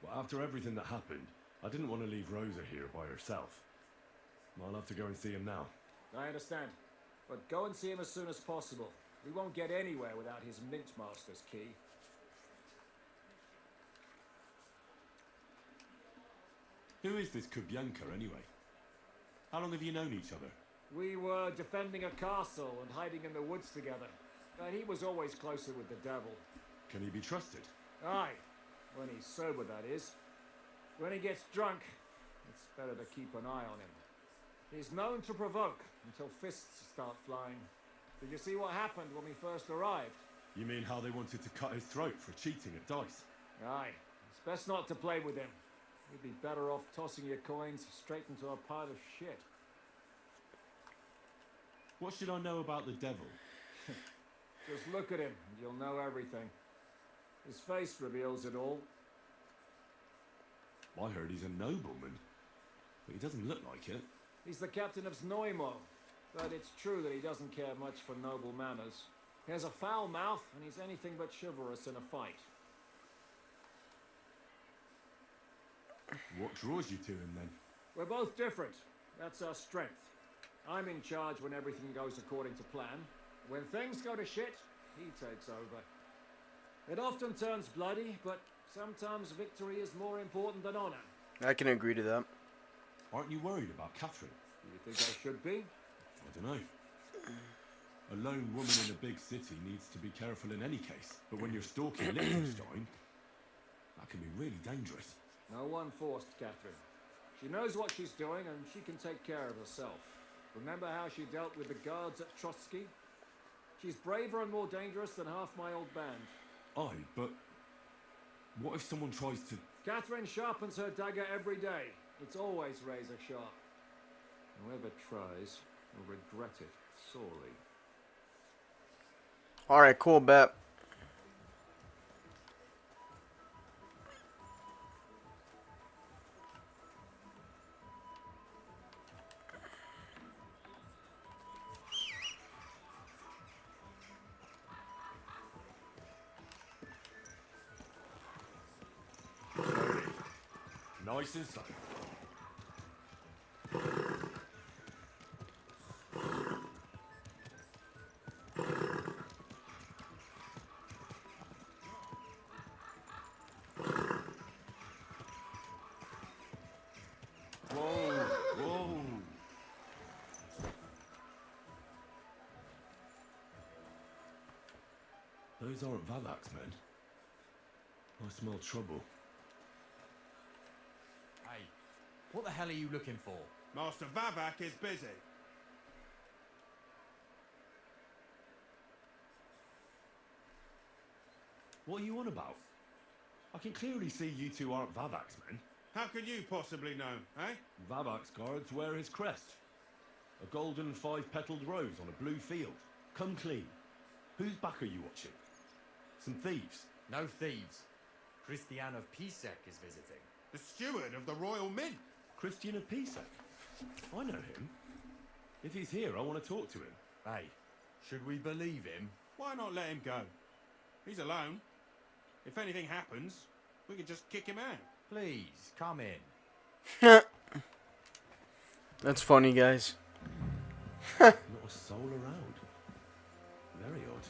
C: Well, after everything that happened, I didn't want to leave Rosa here by herself. I'll have to go and see him now.
F: I understand. But go and see him as soon as possible. We won't get anywhere without his Mintmaster's key.
C: Who is this Kubyanka, anyway? How long have you known each other?
F: We were defending a castle and hiding in the woods together. And he was always closer with the devil.
C: Can he be trusted?
F: Aye. When he's sober, that is. When he gets drunk, it's better to keep an eye on him. He's known to provoke until fists start flying. Did you see what happened when we first arrived?
C: You mean how they wanted to cut his throat for cheating at dice?
F: Aye. It's best not to play with him. You'd be better off tossing your coins straight into a pile of shit.
C: What should I know about the devil?
F: Just look at him, and you'll know everything. His face reveals it all.
C: I heard he's a nobleman, but he doesn't look like it.
F: He's the captain of Znojmo, but it's true that he doesn't care much for noble manners. He has a foul mouth, and he's anything but chivalrous in a fight.
C: What draws you to him, then?
F: We're both different. That's our strength. I'm in charge when everything goes according to plan. When things go to shit, he takes over. It often turns bloody, but sometimes victory is more important than honor.
A: I can agree to that.
C: Aren't you worried about Catherine?
F: Do you think I should be?
C: I don't know. A lone woman in a big city needs to be careful in any case. But when you're stalking Liechtenstein, that can be really dangerous.
F: No one forced Catherine. She knows what she's doing, and she can take care of herself. Remember how she dealt with the guards at Trotsky? She's braver and more dangerous than half my old band.
C: Aye, but what if someone tries to...
F: Catherine sharpens her dagger every day. It's always razor sharp. Whoever tries will regret it sorely.
A: Alright, cool, bet.
C: Nice and slow. Whoa. Those aren't Valak's men. I smell trouble.
Q: Hey, what the hell are you looking for?
I: Master Vavak is busy.
C: What are you on about? I can clearly see you two aren't Vavak's men.
I: How could you possibly know, eh?
C: Vavak's guards wear his crest. A golden 5-petaled rose on a blue field. Come clean. Whose back are you watching? Some thieves?
Q: No thieves. Christian of Pisek is visiting.
I: The steward of the Royal Mint.
C: Christian of Pisek? I know him. If he's here, I want to talk to him.
Q: Hey, should we believe him?
I: Why not let him go? He's alone. If anything happens, we can just kick him out.
Q: Please, come in.
A: That's funny, guys.
C: Not a soul around. Very odd.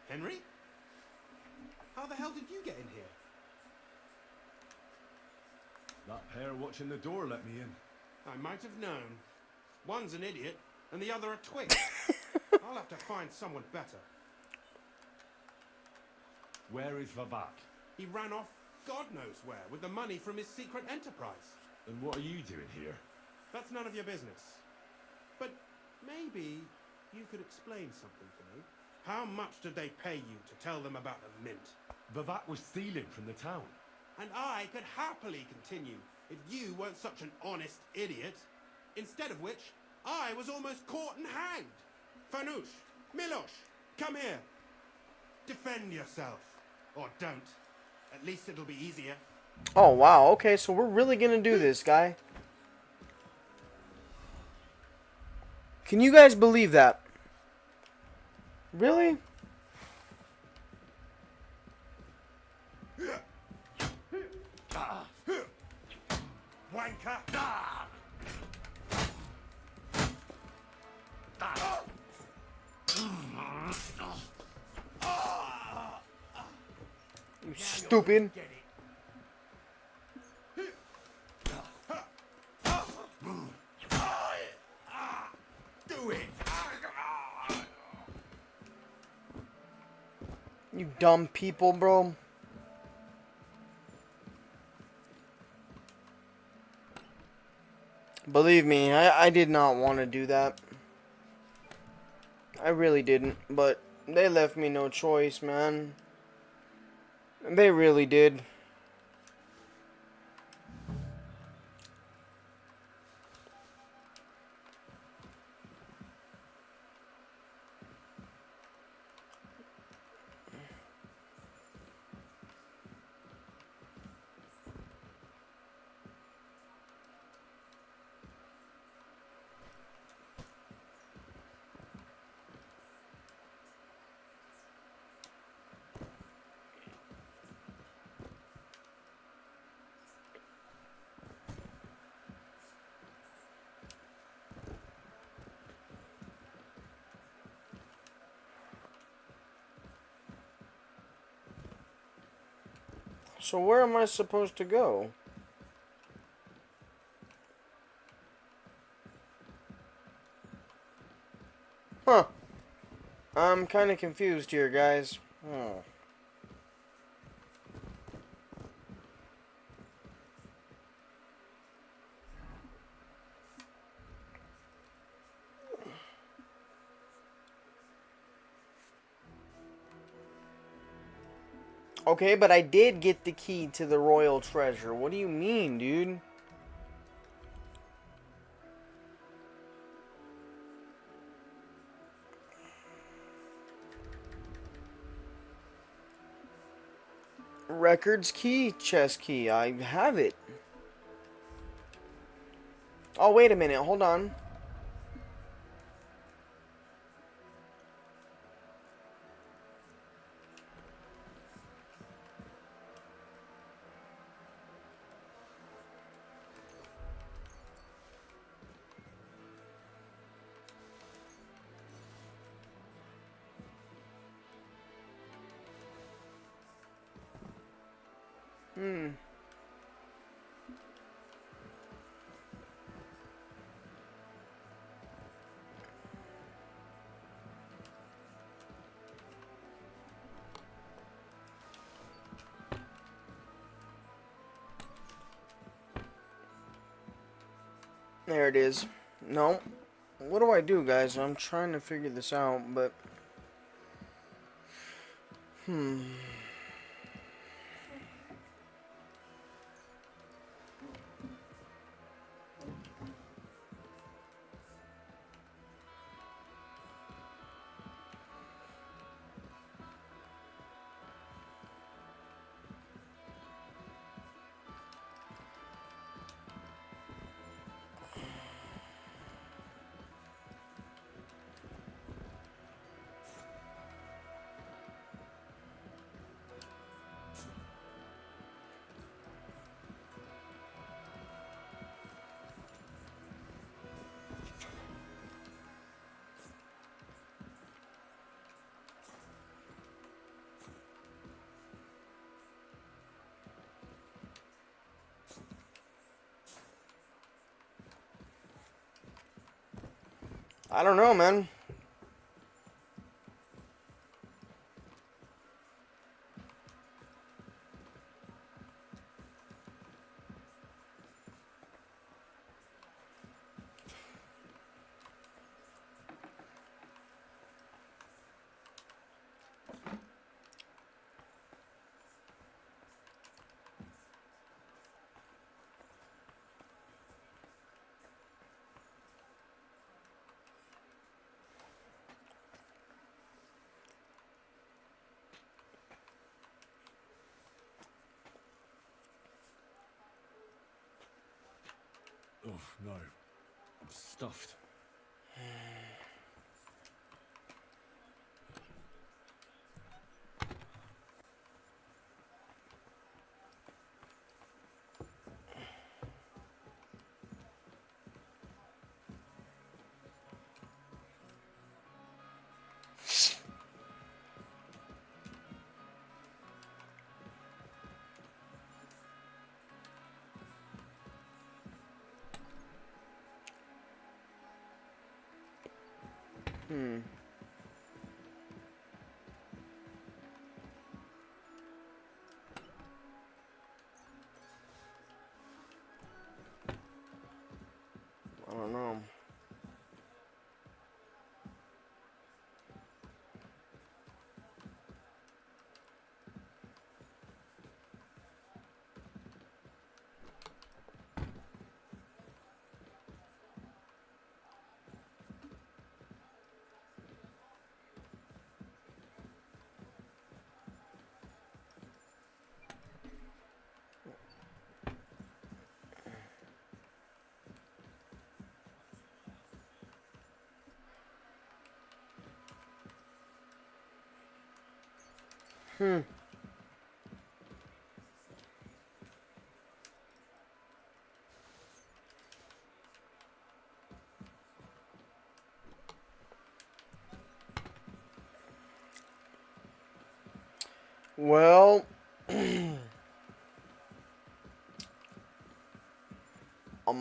I: Henry? How the hell did you get in here?
C: That pair watching the door let me in.
I: I might have known. One's an idiot, and the other a twig. I'll have to find someone better.
C: Where is Vavak?
I: He ran off God knows where with the money from his secret enterprise.
C: And what are you doing here?
I: That's none of your business. But maybe you could explain something to me. How much did they pay you to tell them about the mint?
C: Vavak was stealing from the town.
I: And I could happily continue if you weren't such an honest idiot. Instead of which, I was almost caught and hanged. Fanush, Milosh, come here. Defend yourself. Or don't. At least it'll be easier.
A: Oh, wow. Okay, so we're really gonna do this, guy. Can you guys believe that? Really?
I: Wanker!
A: stupid.
I: Do it.
A: You dumb people, bro. Believe me, I did not want to do that. I really didn't, but they left me no choice, man. They really did. So where am I supposed to go? Huh. I'm kind of confused here, guys. Oh. Okay, but I did get the key to the royal treasure. What do you mean, dude? Records key, chest key. I have it. Oh, wait a minute. Hold on. There it is. No. What do I do, guys? I'm trying to figure this out, but... I don't know, man.
C: Oh, no. I'm stuffed.
A: I don't know. Well, I'm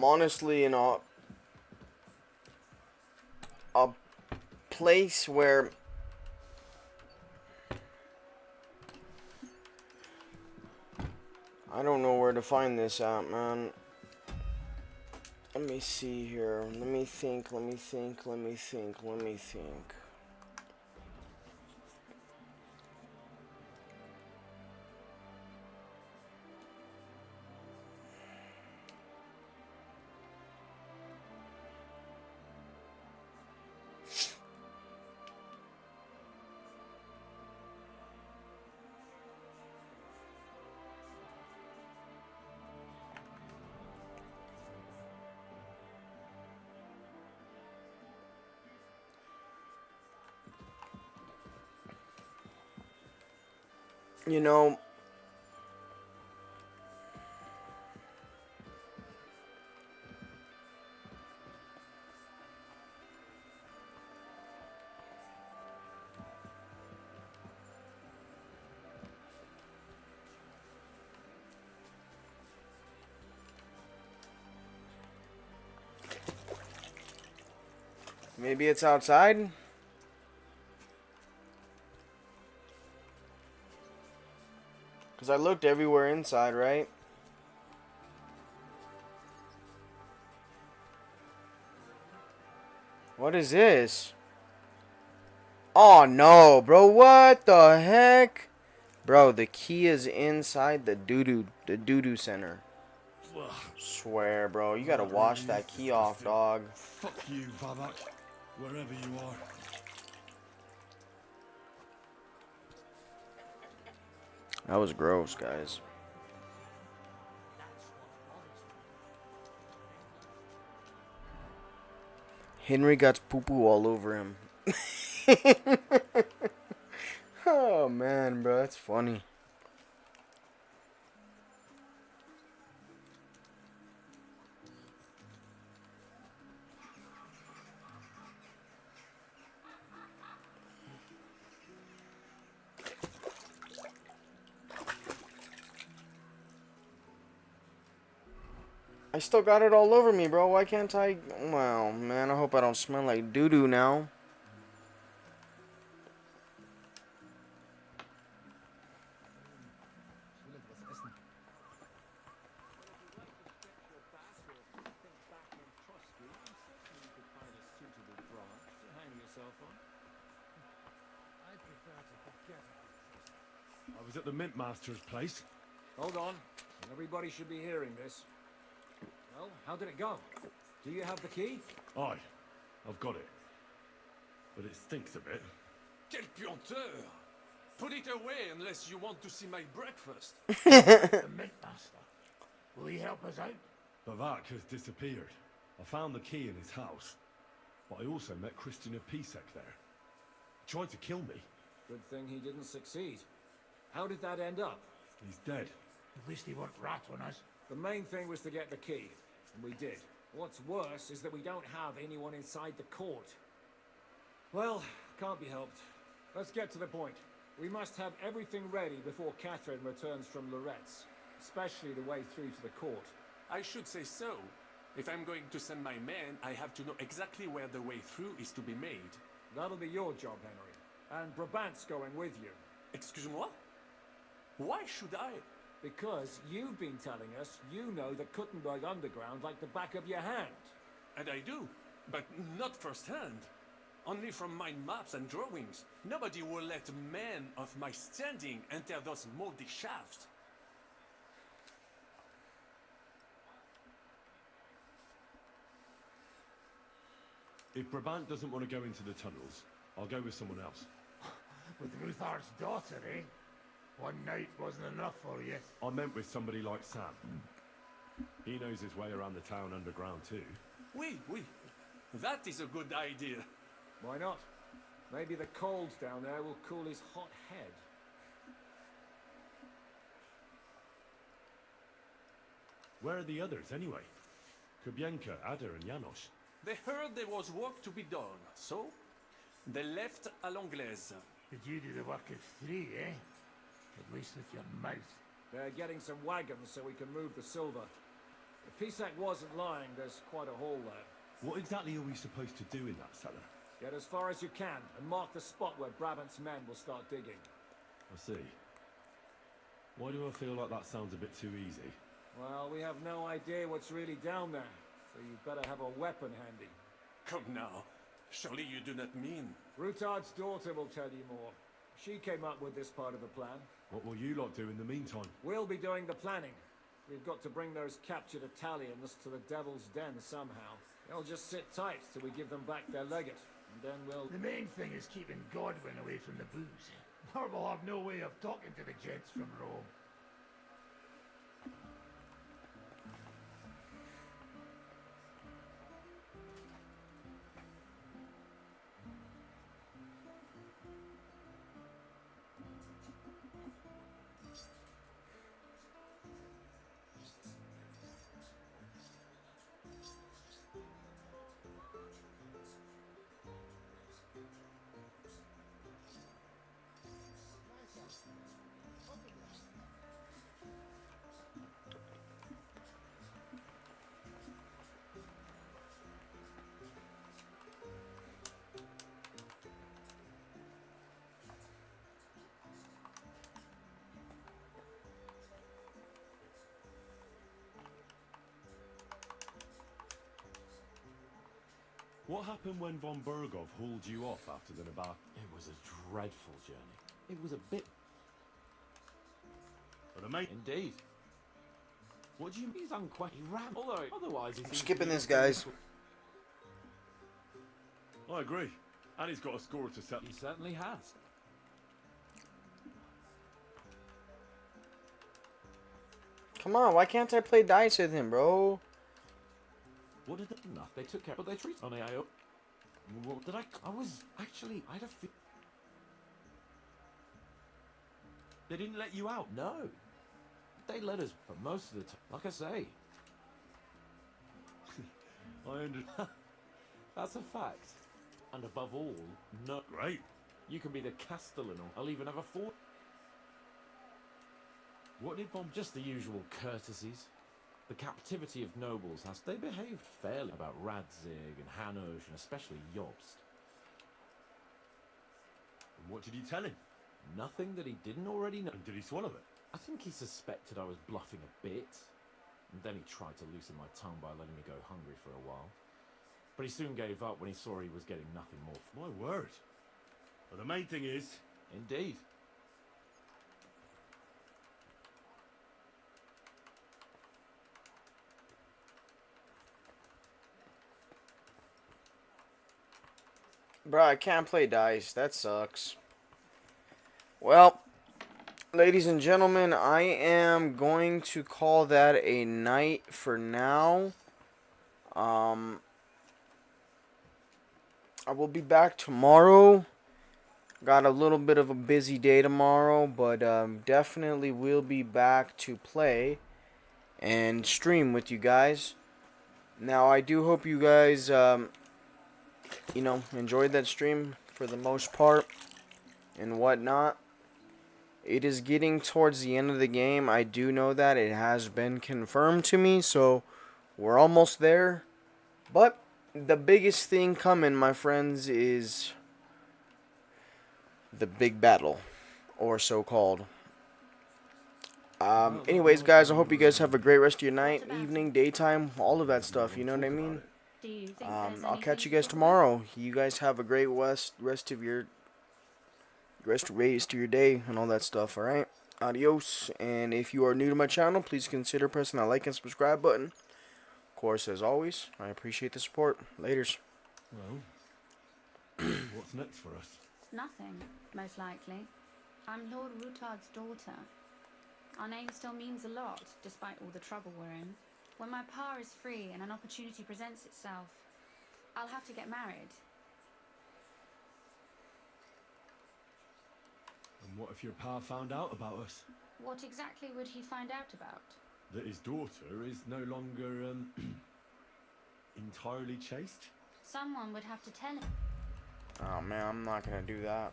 A: honestly in a place where I don't know where to find this at, man. Let me see here. Let me think. You know, maybe it's outside? Because I looked everywhere inside, right? What is this? Oh no, bro, what the heck? Bro, the key is inside the doo-doo center. Swear, bro, you gotta wash that key off, dog.
C: Fuck you, Babak. Wherever you are.
A: That was gross, guys. Henry got poo-poo all over him. Oh, man, bro, that's funny. I still got it all over me, bro. Why can't I? Wow, man, I hope I don't smell like doo-doo now.
C: I was at the Mint Master's place.
F: Hold on. Everybody should be hearing this. Well, how did it go? Do you have the key?
C: Aye, I've got it. But it stinks a bit.
B: Quel puanteur! Put it away unless you want to see my breakfast.
N: The Mint Master. Will he help us out?
C: Babak has disappeared. I found the key in his house. But I also met Christian of Pisek there. He tried to kill me.
F: Good thing he didn't succeed. How did that end up?
C: He's dead.
N: At least he won't rat on us.
F: The main thing was to get the key, and we did. What's worse is that we don't have anyone inside the court. Well, can't be helped. Let's get to the point. We must have everything ready before Catherine returns from Loretz, especially the way through to the court.
B: I should say so. If I'm going to send my men, I have to know exactly where the way through is to be made.
F: That'll be your job, Henry. And Brabant's going with you.
B: Excuse-moi? Why should I?
F: Because you've been telling us you know the Kuttenberg underground like the back of your hand.
B: And I do, but not firsthand. Only from my maps and drawings. Nobody will let men of my standing enter those moldy shafts.
C: If Brabant doesn't want to go into the tunnels, I'll go with someone else.
N: With Ruthar's daughter, eh? One night wasn't enough for you.
C: I meant with somebody like Sam. He knows his way around the town underground too.
B: Oui. That is a good idea.
F: Why not? Maybe the cold down there will cool his hot head.
C: Where are the others, anyway? Kubienka, Ada, and Janos.
B: They heard there was work to be done, so they left à l'anglaise.
N: Did you do the work of 3, eh? At least with your mouth.
F: They're getting some wagons so we can move the silver. If Pisak wasn't lying, there's quite a hole there.
C: What exactly are we supposed to do in that cellar?
F: Get as far as you can, and mark the spot where Brabant's men will start digging.
C: I see. Why do I feel like that sounds a bit too easy?
F: Well, we have no idea what's really down there, so you better have a weapon handy.
B: Come now. Surely you do not mean...
F: Rutard's daughter will tell you more. She came up with this part of the plan.
C: What will you lot do in the meantime?
F: We'll be doing the planning. We've got to bring those captured Italians to the Devil's Den somehow. They'll just sit tight till we give them back their legate, and then we'll...
N: The main thing is keeping Godwin away from the booze. Or we'll have no way of talking to the gents from Rome.
C: What happened when von Bergov hauled you off after the Nabar?
P: It was a dreadful journey. It was a bit...
C: But a mate...
P: Indeed. What do you mean he's unquestioned? He ran, although otherwise he
A: I'm
P: seems
A: skipping
P: to be
A: this, guys.
C: I agree. And he's got a score to settle.
P: He certainly has.
A: Come on, why can't I play dice with him, bro?
P: What did they... Enough. They took care, but they treated... On the IO. What did I... I was... Actually, I had a feel...
C: They didn't let you out?
P: No. They let us, but most of the time... Like I say.
C: I understand.
P: That's a fact. And above all, no...
C: Great.
P: You can be the Castellan, or I'll even have a fort.
C: What did von...
P: Just the usual courtesies. The captivity of nobles has... They behaved fairly about Radzig and Hanush, and especially Jobst.
C: And what did you tell him?
P: Nothing that he didn't already know.
C: And did he swallow it?
P: I think he suspected I was bluffing a bit. And then he tried to loosen my tongue by letting me go hungry for a while. But he soon gave up when he saw he was getting nothing more.
C: My word. Well, the main thing is...
P: Indeed.
A: Bro, I can't play dice. That sucks. Well, ladies and gentlemen, I am going to call that a night for now. I will be back tomorrow. Got a little bit of a busy day tomorrow, but definitely will be back to play and stream with you guys. Now, I do hope you guys... you know, enjoyed that stream for the most part and whatnot. It is getting towards the end of the game. I do know that. It has been confirmed to me, so we're almost there. But the biggest thing coming, my friends, is the big battle, or so called. Anyways, guys, I hope you guys have a great rest of your night, evening, daytime, all of that stuff. You know what I mean?
G: Do you think
A: I'll catch you guys tomorrow. You guys have a great rest of your day and all that stuff. All right. Adios. And if you are new to my channel, please consider pressing that like and subscribe button. Of course, as always, I appreciate the support. Laters.
C: Well, what's next for us?
G: Nothing, most likely. I'm Lord Rutard's daughter. Our name still means a lot, despite all the trouble we're in. When my pa is free and an opportunity presents itself, I'll have to get married.
C: And what if your pa found out about us?
G: What exactly would he find out about?
C: That his daughter is no longer, entirely chaste?
G: Someone would have to tell him.
A: Oh man, I'm not gonna do that.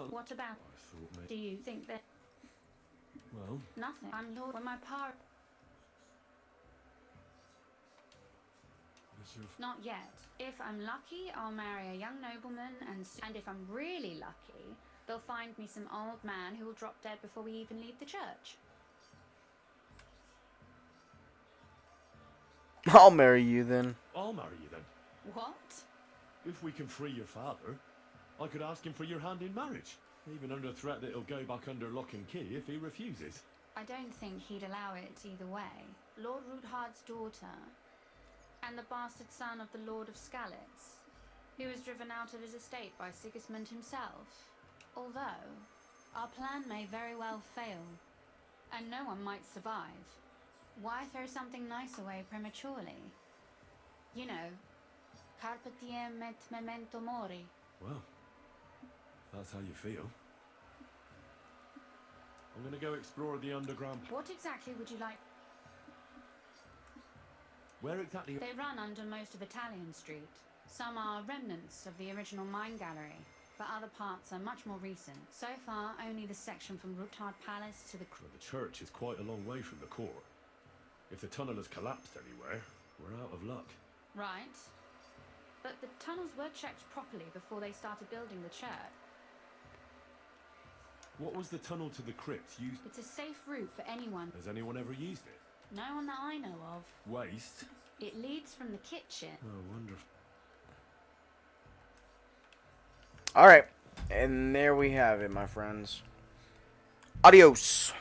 G: What about? Do you think that?
C: Well,
G: nothing. I'm Lord. When my pa. Not yet. If I'm lucky, I'll marry a young nobleman, and if I'm really lucky, they'll find me some old man who will drop dead before we even leave the church.
A: I'll marry you then.
C: I'll marry you then.
G: What?
C: If we can free your father, I could ask him for your hand in marriage, even under threat that he'll go back under lock and key if he refuses.
G: I don't think he'd allow it either way. Lord Ruthard's daughter, and the bastard son of the Lord of Skalitz, who was driven out of his estate by Sigismund himself. Although, our plan may very well fail, and no one might survive. Why throw something nice away prematurely? You know, carpe diem et memento mori.
C: Well, that's how you feel. I'm gonna go explore the underground.
G: What exactly would you like?
C: Where exactly?
G: They run under most of Italian Street. Some are remnants of the original mine gallery, but other parts are much more recent. So far, only the section from Rutard Palace to the...
C: Well, the church is quite a long way from the core. If the tunnel has collapsed anywhere, we're out of luck.
G: Right. But the tunnels were checked properly before they started building the church.
C: What was the tunnel to the crypt used?
G: It's a safe route for anyone.
C: Has anyone ever used it?
G: No one that I know of.
C: Waste?
G: It leads from the kitchen.
C: Oh, wonderful.
A: Alright, and there we have it, my friends. Adios.